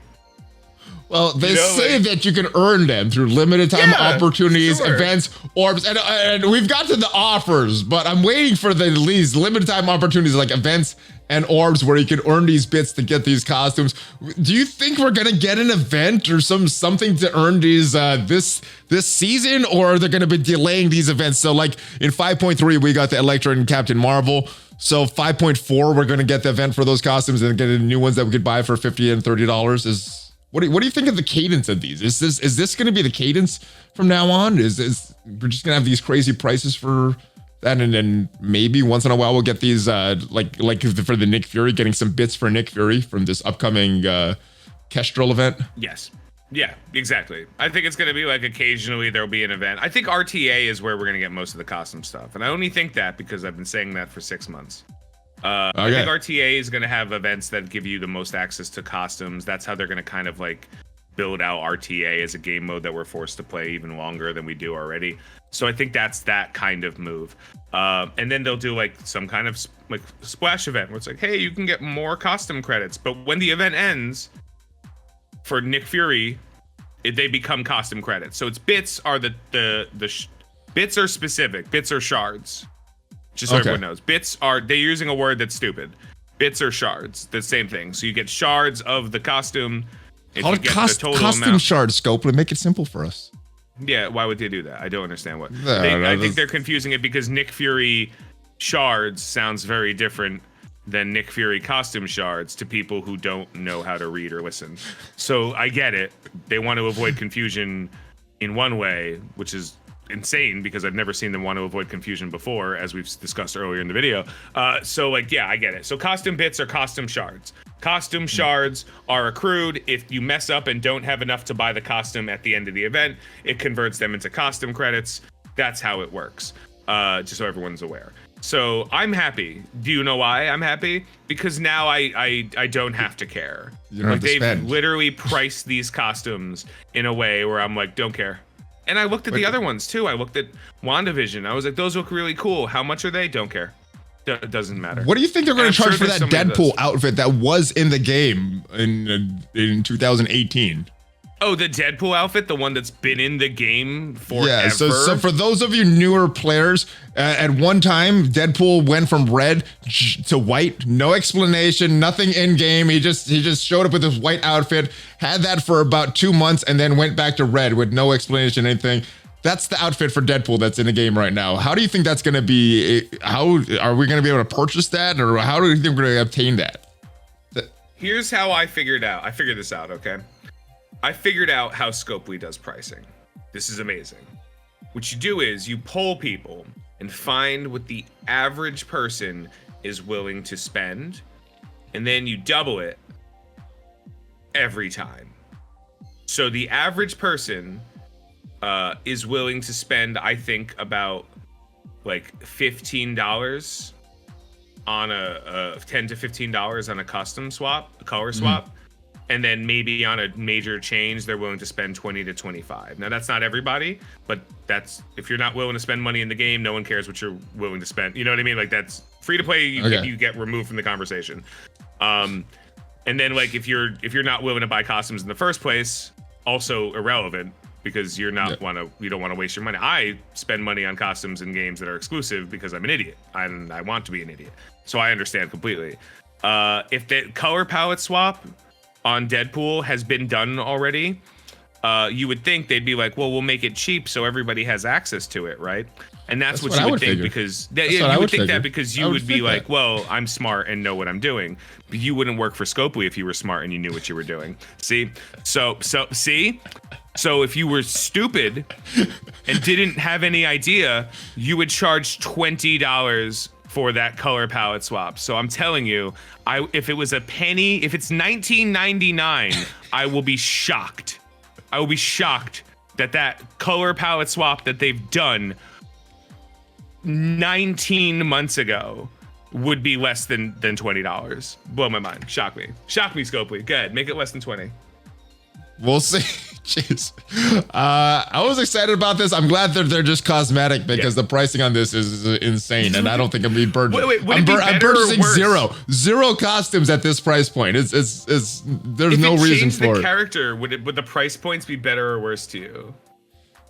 Well, they say that you can earn them through limited time opportunities, events, orbs, and we've got to the offers, but I'm waiting for these limited time opportunities like events and orbs where you can earn these bits to get these costumes. Do you think we're gonna get an event or something to earn these this season, or are they gonna be delaying these events? So like in 5.3, we got the Electra and Captain Marvel. So 5.4, we're gonna get the event for those costumes and get the new ones that we could buy for $50 and $30. What do you think of the cadence of these? Is this going to be the cadence from now on? Is we're just gonna have these crazy prices for that, and then maybe once in a while we'll get these like for the Nick Fury, getting some bits for Nick Fury from this upcoming Kestrel event? Yes. Yeah, exactly. I think it's going to be like occasionally there'll be an event. I think RTA is where we're going to get most of the costume stuff, and I only think that because I've been saying that for 6 months. I think RTA is going to have events that give you the most access to costumes. That's how they're going to kind of like build out RTA as a game mode that we're forced to play even longer than we do already. So I think that's that kind of move. And then they'll do like some kind of like splash event where it's like, hey, you can get more costume credits. But when the event ends for Nick Fury, they become costume credits. So it's bits are bits are specific. Bits are shards. Just so everyone knows. Bits are, they're using a word that's stupid. Bits are shards. The same thing. So you get shards of the costume. Call it costume shard scope. Make it simple for us. Yeah, why would they do that? I don't understand what. I think they're confusing it because Nick Fury shards sounds very different than Nick Fury costume shards to people who don't know how to read or listen. So I get it. They want to avoid confusion in one way, which is insane because I've never seen them want to avoid confusion before, as we've discussed earlier in the video. So like, yeah, I get it. So costume bits are costume shards. Costume shards are accrued. If you mess up and don't have enough to buy the costume at the end of the event, it converts them into costume credits. That's how it works, just so everyone's aware. So I'm happy. Do you know why I'm happy? Because now I don't have to care. You don't have to they've spend. literally priced these costumes in a way where I'm like, don't care. And I looked at the other ones too. I looked at WandaVision. I was like, those look really cool. How much are they? Don't care. It doesn't matter. What do you think they're going to charge for that Deadpool outfit that was in the game in 2018? Oh, the Deadpool outfit, the one that's been in the game forever. Yeah, so for those of you newer players, at one time, Deadpool went from red to white. No explanation, nothing in game. He just showed up with his white outfit, had that for about 2 months, and then went back to red with no explanation, anything. That's the outfit for Deadpool that's in the game right now. How do you think that's going to be? How are we going to be able to purchase that, or how do you think we're going to obtain that? Here's how I figured this out, okay? I figured out how Scopely does pricing. This is amazing. What you do is you poll people and find what the average person is willing to spend, and then you double it every time. So the average person is willing to spend, I think, about like $15 on a $10 to $15 on a custom swap, a color swap. And then maybe on a major change, they're willing to spend 20 to 25. Now that's not everybody, but that's, if you're not willing to spend money in the game, no one cares what you're willing to spend. You know what I mean? Like, that's free to play. You get removed from the conversation. And then like, if you're not willing to buy costumes in the first place, also irrelevant because you don't want to waste your money. I spend money on costumes in games that are exclusive because I'm an idiot and I want to be an idiot. So I understand completely. If the color palette swap on Deadpool has been done already, you would think they'd be like, well, we'll make it cheap so everybody has access to it, right? And that's what you would think, because you would think that because you would be like, well, I'm smart and know what I'm doing. But you wouldn't work for Scopely if you were smart and you knew what you were doing. See? So if you were stupid and didn't have any idea, you would charge $20 for that color palette swap. So I'm telling you, if it was a penny, if it's $19.99, I will be shocked. I will be shocked that color palette swap that they've done 19 months ago would be less than $20. Blow my mind. Shock me, Scopely. Go ahead, make it less than 20. We'll see. Jeez. I was excited about this. I'm glad that they're just cosmetic because the pricing on this is insane, and I don't think I'm being burdened. I'm purchasing zero costumes at this price point. There's no reason for it. The character, would the price points be better or worse to you?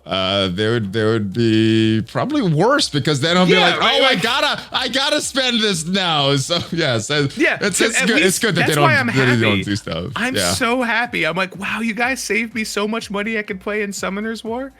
They would be probably worse because then I'll be like, I gotta spend this now. So it's good. It's good that they don't do stuff. I'm so happy. I'm like, wow, you guys saved me so much money. I could play in Summoner's War.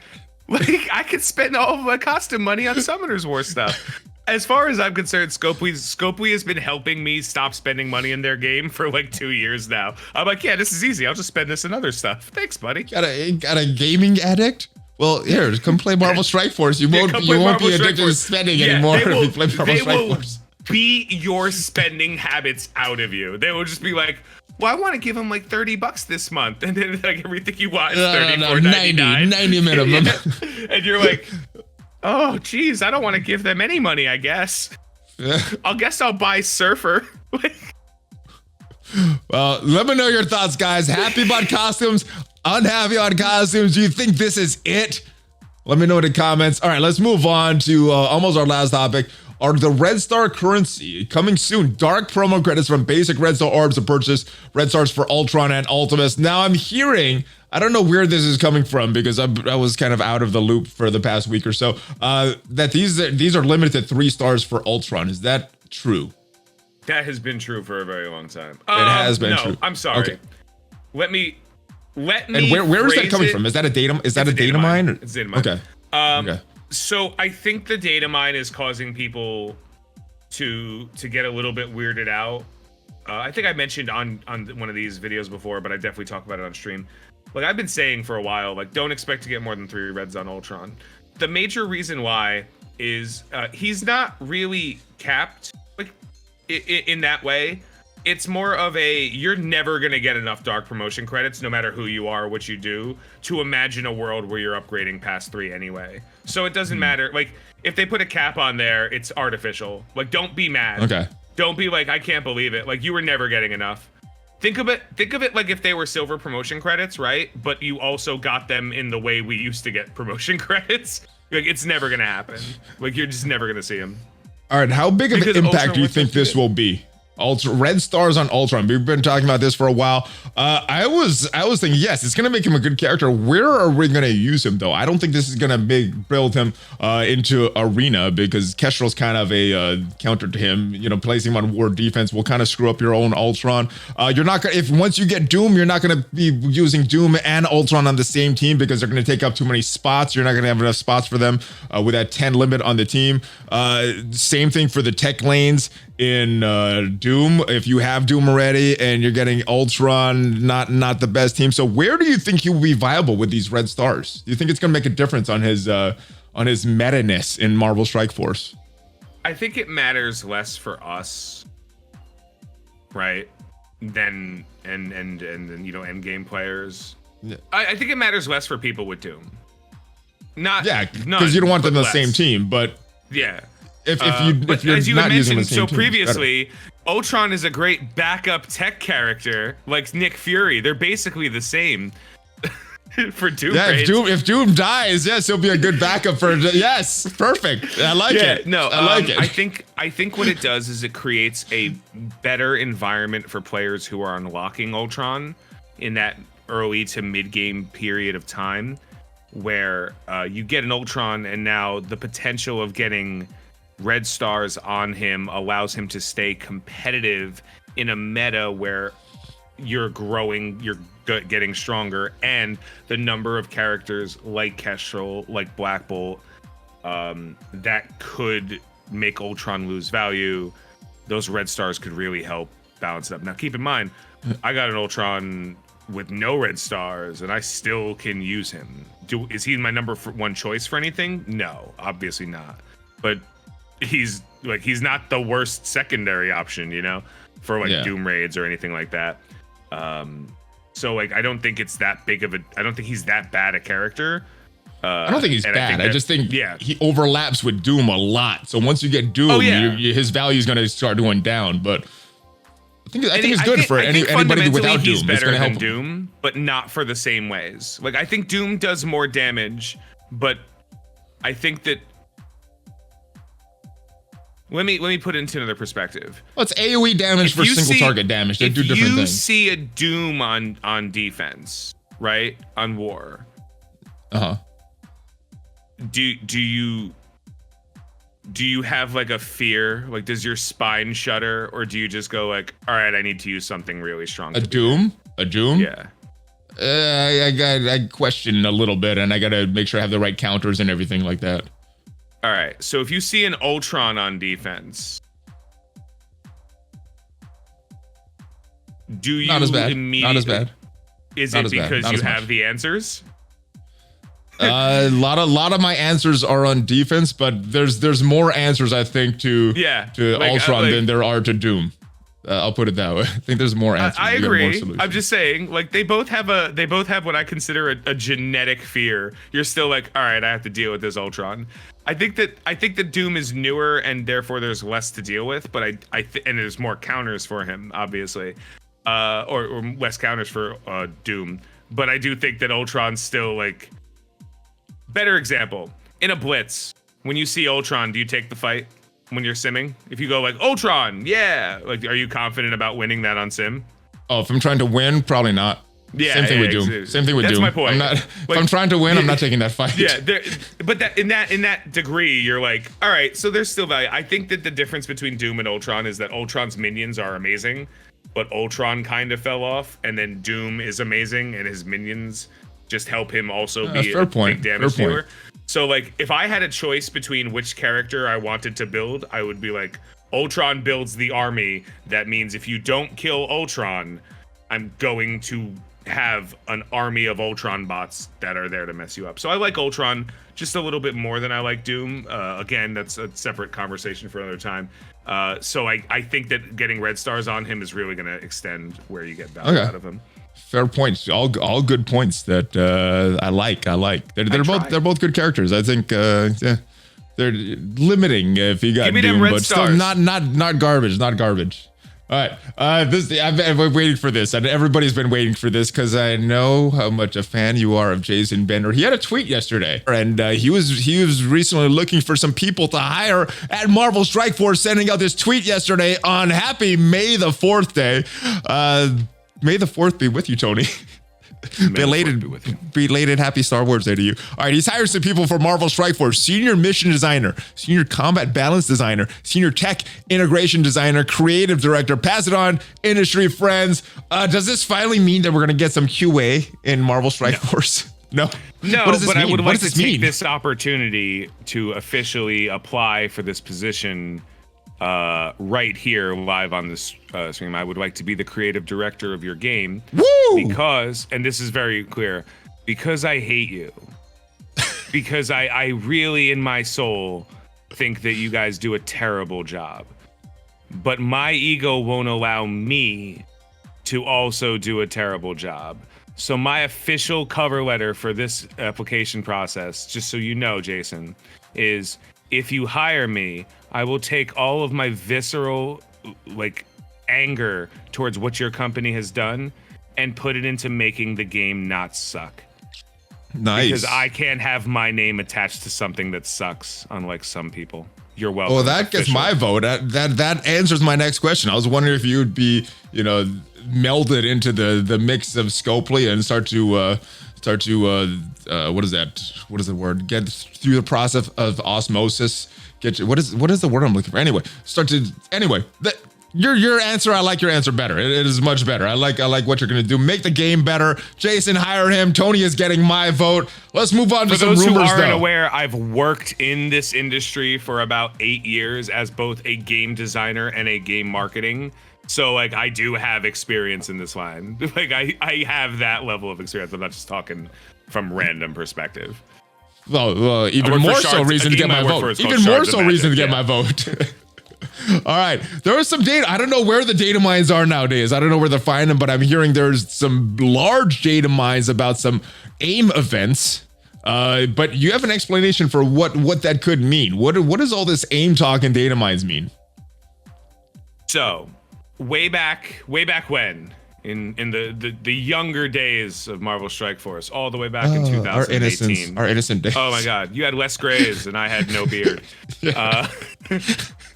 Like, I could spend all of my costume money on Summoner's War stuff. As far as I'm concerned, Scopely has been helping me stop spending money in their game for like 2 years now. I'm like, yeah, this is easy. I'll just spend this in other stuff. Thanks, buddy. Got a gaming addict? Well, here, come play Marvel Strike Force. You won't be addicted to spending anymore if you play Marvel Strike Force. Beat your spending habits out of you. They will just be like, well, I want to give them like $30 this month, and then like everything you want is $34.99. 90 minimum. And you're like, oh, geez, I don't want to give them any money, I guess. I'll buy Surfer. Well, let me know your thoughts, guys. Happy about costumes. unhappy on costumes? Do you think this is it? Let me know in the comments. All right, let's move on to almost our last topic. Are the Red Star currency coming soon? Dark promo credits from basic Red Star orbs to purchase Red Stars for Ultron and Ultimus. Now I'm hearing, I don't know where this is coming from because I was kind of out of the loop for the past week or so, that these are limited to 3 stars for Ultron. Is that true? That has been true for a very long time. It has been true. I'm sorry. Okay. Let me. And where is that coming from? Is that a data? Is that a data mine? It's a data mine. Okay. Okay. So I think the data mine is causing people to get a little bit weirded out. I think I mentioned on one of these videos before, but I definitely talk about it on stream. Like I've been saying for a while, like don't expect to get more than 3 reds on Ultron. The major reason why is he's not really capped like in that way. It's more of you're never going to get enough dark promotion credits, no matter who you are or what you do, to imagine a world where you're upgrading past 3 anyway. So it doesn't matter. Like, if they put a cap on there, it's artificial. Like, don't be mad. Okay. Don't be like, I can't believe it. Like, you were never getting enough. Think of it like if they were silver promotion credits, right? But you also got them in the way we used to get promotion credits. Like, it's never going to happen. Like, you're just never going to see them. All right, how big of an impact do you think this will be? Red Stars on Ultron. We've been talking about this for a while. I was thinking, yes, it's gonna make him a good character. Where are we gonna use him though? I don't think this is gonna build him into Arena because Kestrel's kind of a counter to him. You know, placing him on War Defense will kind of screw up your own Ultron. You're not gonna, if once you get Doom, you're not gonna be using Doom and Ultron on the same team because they're gonna take up too many spots. You're not gonna have enough spots for them with that 10 limit on the team. Same thing for the tech lanes in Doom. If you have Doom already and you're getting Ultron, not the best team. So where do you think he will be viable with these red stars? Do you think it's going to make a difference on his meta-ness in Marvel Strike Force? I think it matters less for us, right? Than and you know, end game players. Yeah. I think it matters less for people with Doom. Because you don't want them on the same team, but yeah. If you're as you not had using the mentioned same so team, previously, Ultron is a great backup tech character like Nick Fury. They're basically the same for Doom. Yeah, if Doom dies, yes, he'll be a good backup for. Yes, perfect. I like it. No, I like it. I think what it does is it creates a better environment for players who are unlocking Ultron in that early to mid game period of time, where you get an Ultron and now the potential of getting red stars on him allows him to stay competitive in a meta where you're growing, you're getting stronger, and the number of characters like Kestrel, like Black Bolt, that could make Ultron lose value. Those red stars could really help balance it up. Now, keep in mind, I got an Ultron with no red stars, and I still can use him. Is he my number 1 choice for anything? No, obviously not. But he's not the worst secondary option, you know, for like Doom raids or anything like that. So like I don't think it's that big of a. I don't think he's that bad a character. I don't think he's bad. I just think he overlaps with Doom a lot. So once you get Doom, his value is going to start going down. But I think it's good for anybody without Doom. He's better than Doom, but not for the same ways. Like I think Doom does more damage, but I think that. Let me put it into another perspective. Well, it's AoE damage for single target damage. They do different things. If you see a Doom on defense, right? On War. Do you have like a fear? Like does your spine shudder, or do you just go like, all right, I need to use something really strong? A Doom? Yeah. I question a little bit, and I gotta make sure I have the right counters and everything like that. All right, so if you see an Ultron on defense, do you immediately... Not as bad. Is it because you have the answers? A lot of my answers are on defense, but there's more answers I think to Ultron than there are to Doom. I'll put it that way. I think there's more answers. I agree. I'm just saying, like they both have what I consider a genetic fear. You're still like, all right, I have to deal with this Ultron. I think that Doom is newer and therefore there's less to deal with, but and there's more counters for him, obviously, or less counters for Doom. but I do think that Ultron's still like better example. In a blitz, when you see Ultron, do you take the fight when you're simming? If you go like Ultron, yeah, like are you confident about winning that on sim? Oh, if I'm trying to win, probably not. Yeah, same thing with Doom. Exactly. Same thing with That's Doom. my point. I'm not, if I'm trying to win, I'm not taking that fight. Yeah, but that in that degree, you're like, all right, so there's still value. I think that the difference between Doom and Ultron is that Ultron's minions are amazing, but Ultron kind of fell off, and then Doom is amazing, and his minions just help him also be a big damage dealer. So like, if I had a choice between which character I wanted to build, I would be like, Ultron builds the army. That means if you don't kill Ultron, I'm going to have an army of Ultron bots that are there to mess you up. So I like Ultron just a little bit more than I like Doom. Again, that's a separate conversation for another time. So I think that getting red stars on him is really going to extend where you get value out of him. Fair points. All good points that I like. They're both good characters. I think yeah, they're limiting if you got Doom, but stars. Still not garbage. Not garbage. All right, I've been waiting for this, and everybody's been waiting for this because I know how much a fan you are of Jason Bender. He had a tweet yesterday, and he was recently looking for some people to hire at Marvel Strike Force, sending out this tweet yesterday on Happy May the 4th Day. May the 4th be with you, Tony. Belated happy Star Wars Day to you. All right, he's hired some people for Marvel Strike Force: senior mission designer, senior combat balance designer, senior tech integration designer, creative director. Pass it on, industry friends. Does this finally mean that we're gonna get some QA in Marvel Strike Force? No, what does this mean? I would like to take this opportunity to officially apply for this position right here live on this stream. I would like to be the creative director of your game. Woo! Because, and this is very clear, because I hate you. Because I really in my soul think that you guys do a terrible job. But my ego won't allow me to also do a terrible job. So my official cover letter for this application process, just so you know, Jason, is if you hire me, I will take all of my visceral anger towards what your company has done and put it into making the game not suck. Nice. Because I can't have my name attached to something that sucks, unlike some people. You're welcome. Well, that gets my vote. That answers my next question. I was wondering if you would be, melded into the mix of Scopely and start to what is that? What is the word? Get through the process of osmosis. What is the word I'm looking for? Anyway, your answer. I like your answer better. It is much better. I like what you're gonna do. Make the game better. Jason, hire him. Tony is getting my vote. Let's move on to some rumors. For those who aren't aware, I've worked in this industry for about 8 years as both a game designer and a game marketing. So I do have experience in this line. I have that level of experience. I'm not just talking from random perspective. Well, even more so reason to get my vote. Even more so reason to get my vote. All right, there was some data. I don't know where the data mines are nowadays. I don't know where to find them, but I'm hearing there's some large data mines about some AIM events. But you have an explanation for what that could mean. What does all this AIM talk and data mines mean? So, way back when, in the younger days of Marvel Strike Force, all the way back in 2018. Our innocent days. Oh my God, you had less grays and I had no beard.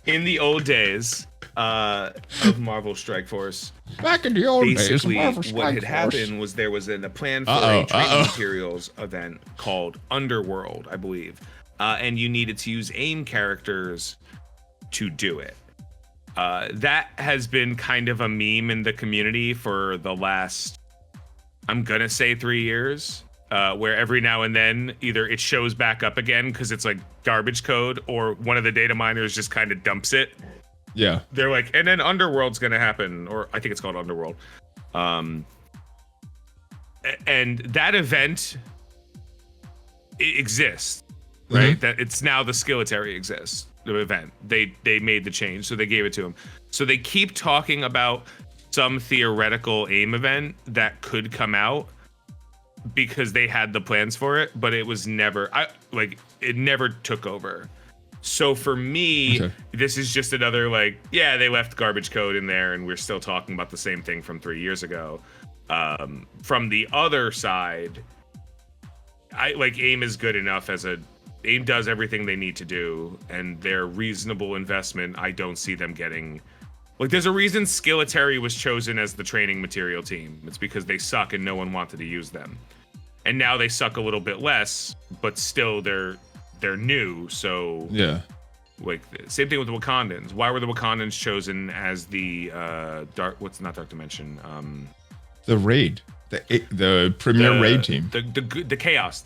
In the old days of Marvel Strike Force, back in the old days, what had happened was there was a plan for a training materials event called Underworld, I believe, and you needed to use AIM characters to do it. That has been kind of a meme in the community for the last, I'm gonna say 3 years, where every now and then either it shows back up again because it's like garbage code, or one of the data miners just kind of dumps it. Yeah. They're like, and then Underworld's gonna happen, or I think it's called Underworld. And that event, it exists, right? That it's now the Skilletary exists. The event, they made the change, so they gave it to him. So they keep talking about some theoretical AIM event that could come out because they had the plans for it, but it was never, it never took over. So for me, This is just another they left garbage code in there and we're still talking about the same thing from 3 years ago. From the other side, I like AIM is good enough AIM does everything they need to do, and their reasonable investment, I don't see them getting. Like, there's a reason Skilletary was chosen as the training material team. It's because they suck and no one wanted to use them. And now they suck a little bit less, but still they're new. So yeah, like same thing with the Wakandans. Why were the Wakandans chosen as the Dark Dimension? The raid, the premier raid team. The chaos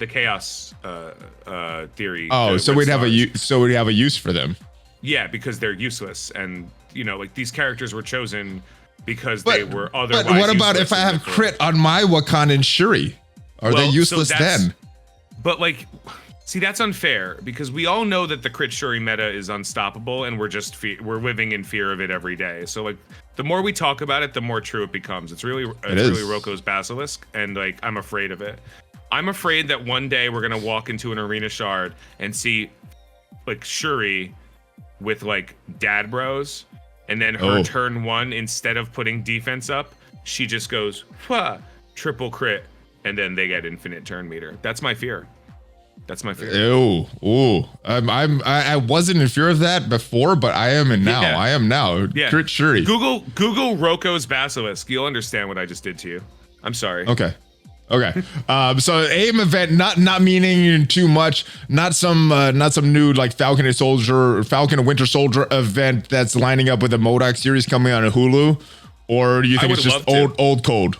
theory. Oh, so we'd have a use for them. Yeah, because they're useless, and like these characters were chosen because they were otherwise. But what about if I have crit on my Wakandan Shuri? Are they useless then? But like, see, that's unfair because we all know that the crit Shuri meta is unstoppable, and we're living in fear of it every day. So like, the more we talk about it, the more true it becomes. It's really Roko's basilisk, and like, I'm afraid of it. I'm afraid that one day we're gonna walk into an arena shard and see like Shuri with like dad bros, and then her turn one, instead of putting defense up, she just goes triple crit, and then they get infinite turn meter. That's my fear. I wasn't in fear of that before, but I am now. Yeah. I am now. Yeah. Crit Shuri. Google Roko's basilisk. You'll understand what I just did to you. I'm sorry. Okay. So AIM event, not meaning too much, not some new like Falcon and Winter Soldier event that's lining up with the MODOK series coming on Hulu, or do you think it's just old code?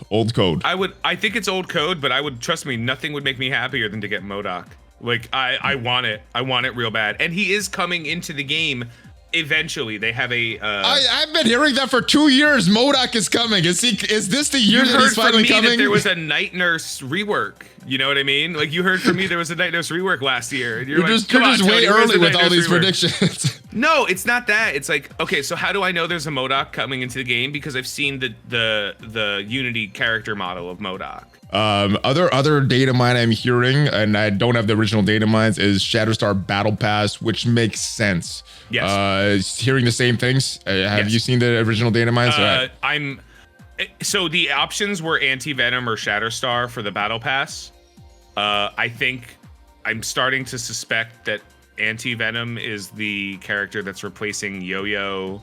I think it's old code, but trust me, nothing would make me happier than to get MODOK. Like I want it real bad, and he is coming into the game. Eventually, they have a. I've been hearing that for 2 years. MODOK is coming. Is this the year that he's finally coming? That there was a Night Nurse rework. You know what I mean? Like, you heard from me there was a Night Nurse rework last year. And you're just way early with all these predictions. No, it's not that. It's like, okay, so how do I know there's a MODOK coming into the game? Because I've seen the Unity character model of MODOK. Other data mine I'm hearing, and I don't have the original data mines, is Shatterstar Battle Pass, which makes sense. Yes. Hearing the same things. Have you seen the original data mines? So the options were Anti-Venom or Shatterstar for the Battle Pass. I think I'm starting to suspect that Anti-Venom is the character that's replacing Yo-Yo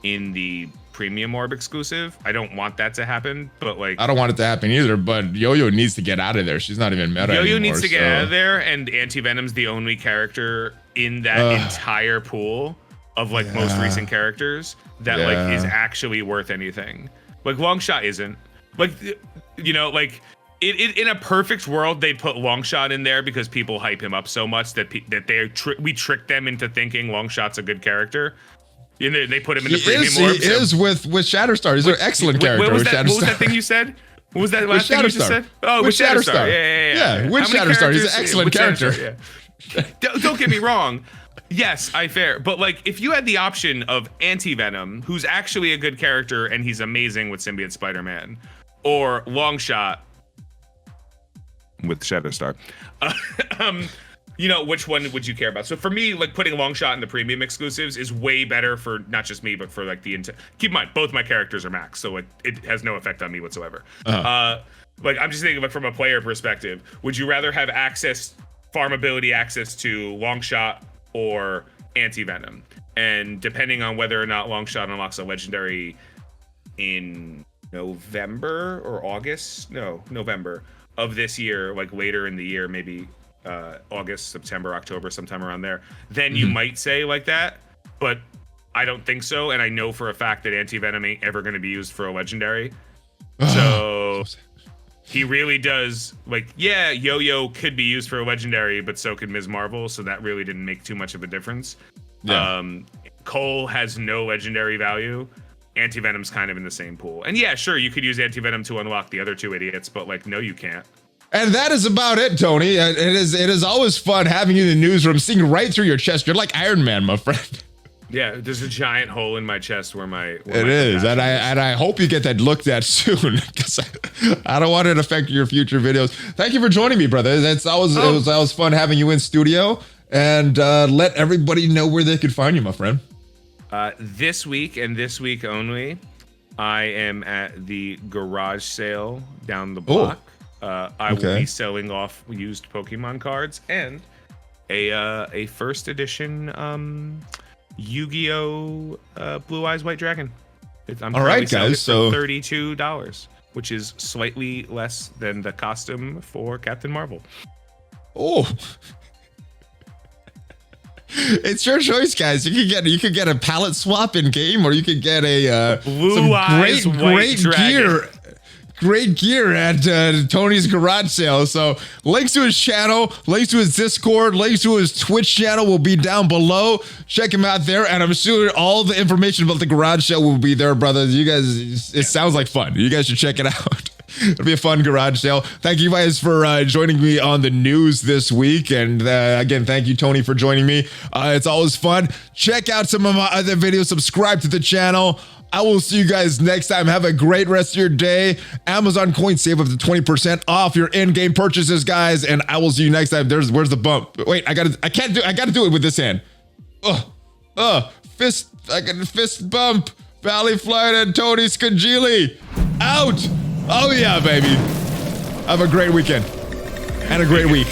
in the Premium Orb exclusive. I don't want that to happen, but like, I don't want it to happen either, but Yo-Yo needs to get out of there. She's not even meta anymore. Yo-Yo needs to get out of there, and Anti-Venom's the only character in that entire pool of like most recent characters that like is actually worth anything. Like Longshot isn't. Like, like in a perfect world, they'd put Longshot in there because people hype him up so much that we trick them into thinking Longshot's a good character. And they put him in the premium orb. He is with Shatterstar. He's an excellent character. What was that thing you said? What was that last thing you just said? Oh, with Shatterstar. Yeah, with Shatterstar. He's an excellent character. Don't get me wrong. Yes, fair. But like, if you had the option of Anti-Venom, who's actually a good character and he's amazing with Symbiote Spider-Man, or Longshot with Shatterstar, which one would you care about? So for me, like, putting Longshot in the premium exclusives is way better for not just me, but for like keep in mind, both my characters are max, so it has no effect on me whatsoever. Like, I'm just thinking, like, from a player perspective, would you rather have farmability access to Longshot or Anti-Venom? And depending on whether or not Longshot unlocks a legendary in November of this year, like later in the year, maybe August, September, October, sometime around there, then you might say like that, but I don't think so. And I know for a fact that Anti-Venom ain't ever going to be used for a legendary. So he really does, like, Yo-Yo could be used for a legendary, but so could Ms. Marvel. So that really didn't make too much of a difference. Yeah. Cole has no legendary value. Anti-Venom's kind of in the same pool. And yeah, sure, you could use Anti-Venom to unlock the other two idiots, but like, no, you can't. And that is about it, Tony. It is always fun having you in the newsroom, seeing right through your chest. You're like Iron Man, my friend. Yeah, there's a giant hole in my chest where my I hope you get that looked at soon, because I don't want it to affect your future videos. Thank you for joining me, brother. It was always fun having you in studio, and let everybody know where they could find you, my friend. This week and this week only, I am at the garage sale down the block. I will be selling off used Pokemon cards and a first edition Yu-Gi-Oh! Blue Eyes White Dragon. I'm all right, guys. So $32, which is slightly less than the costume for Captain Marvel. Oh. It's your choice, guys. You could get a palette swap in game, or you could get a Blue Eyes White Dragon. Great gear at Tony's garage sale. So links to his channel, links to his Discord, links to his Twitch channel will be down below. Check him out there, and I'm sure all the information about the garage sale will be there, brothers. You guys, it sounds like fun. You guys should check it out. It'll be a fun garage sale. Thank you guys for joining me on the news this week. And again, thank you, Tony, for joining me. It's always fun. Check out some of my other videos. Subscribe to the channel. I will see you guys next time. Have a great rest of your day. Amazon coins save up to 20% off your in-game purchases, guys. And I will see you next time. Where's the bump? Wait, I gotta do it with this hand. Fist. I got a fist bump. ValleyFlyin and Tony Scungili out. Oh yeah, baby. Have a great weekend and a great week.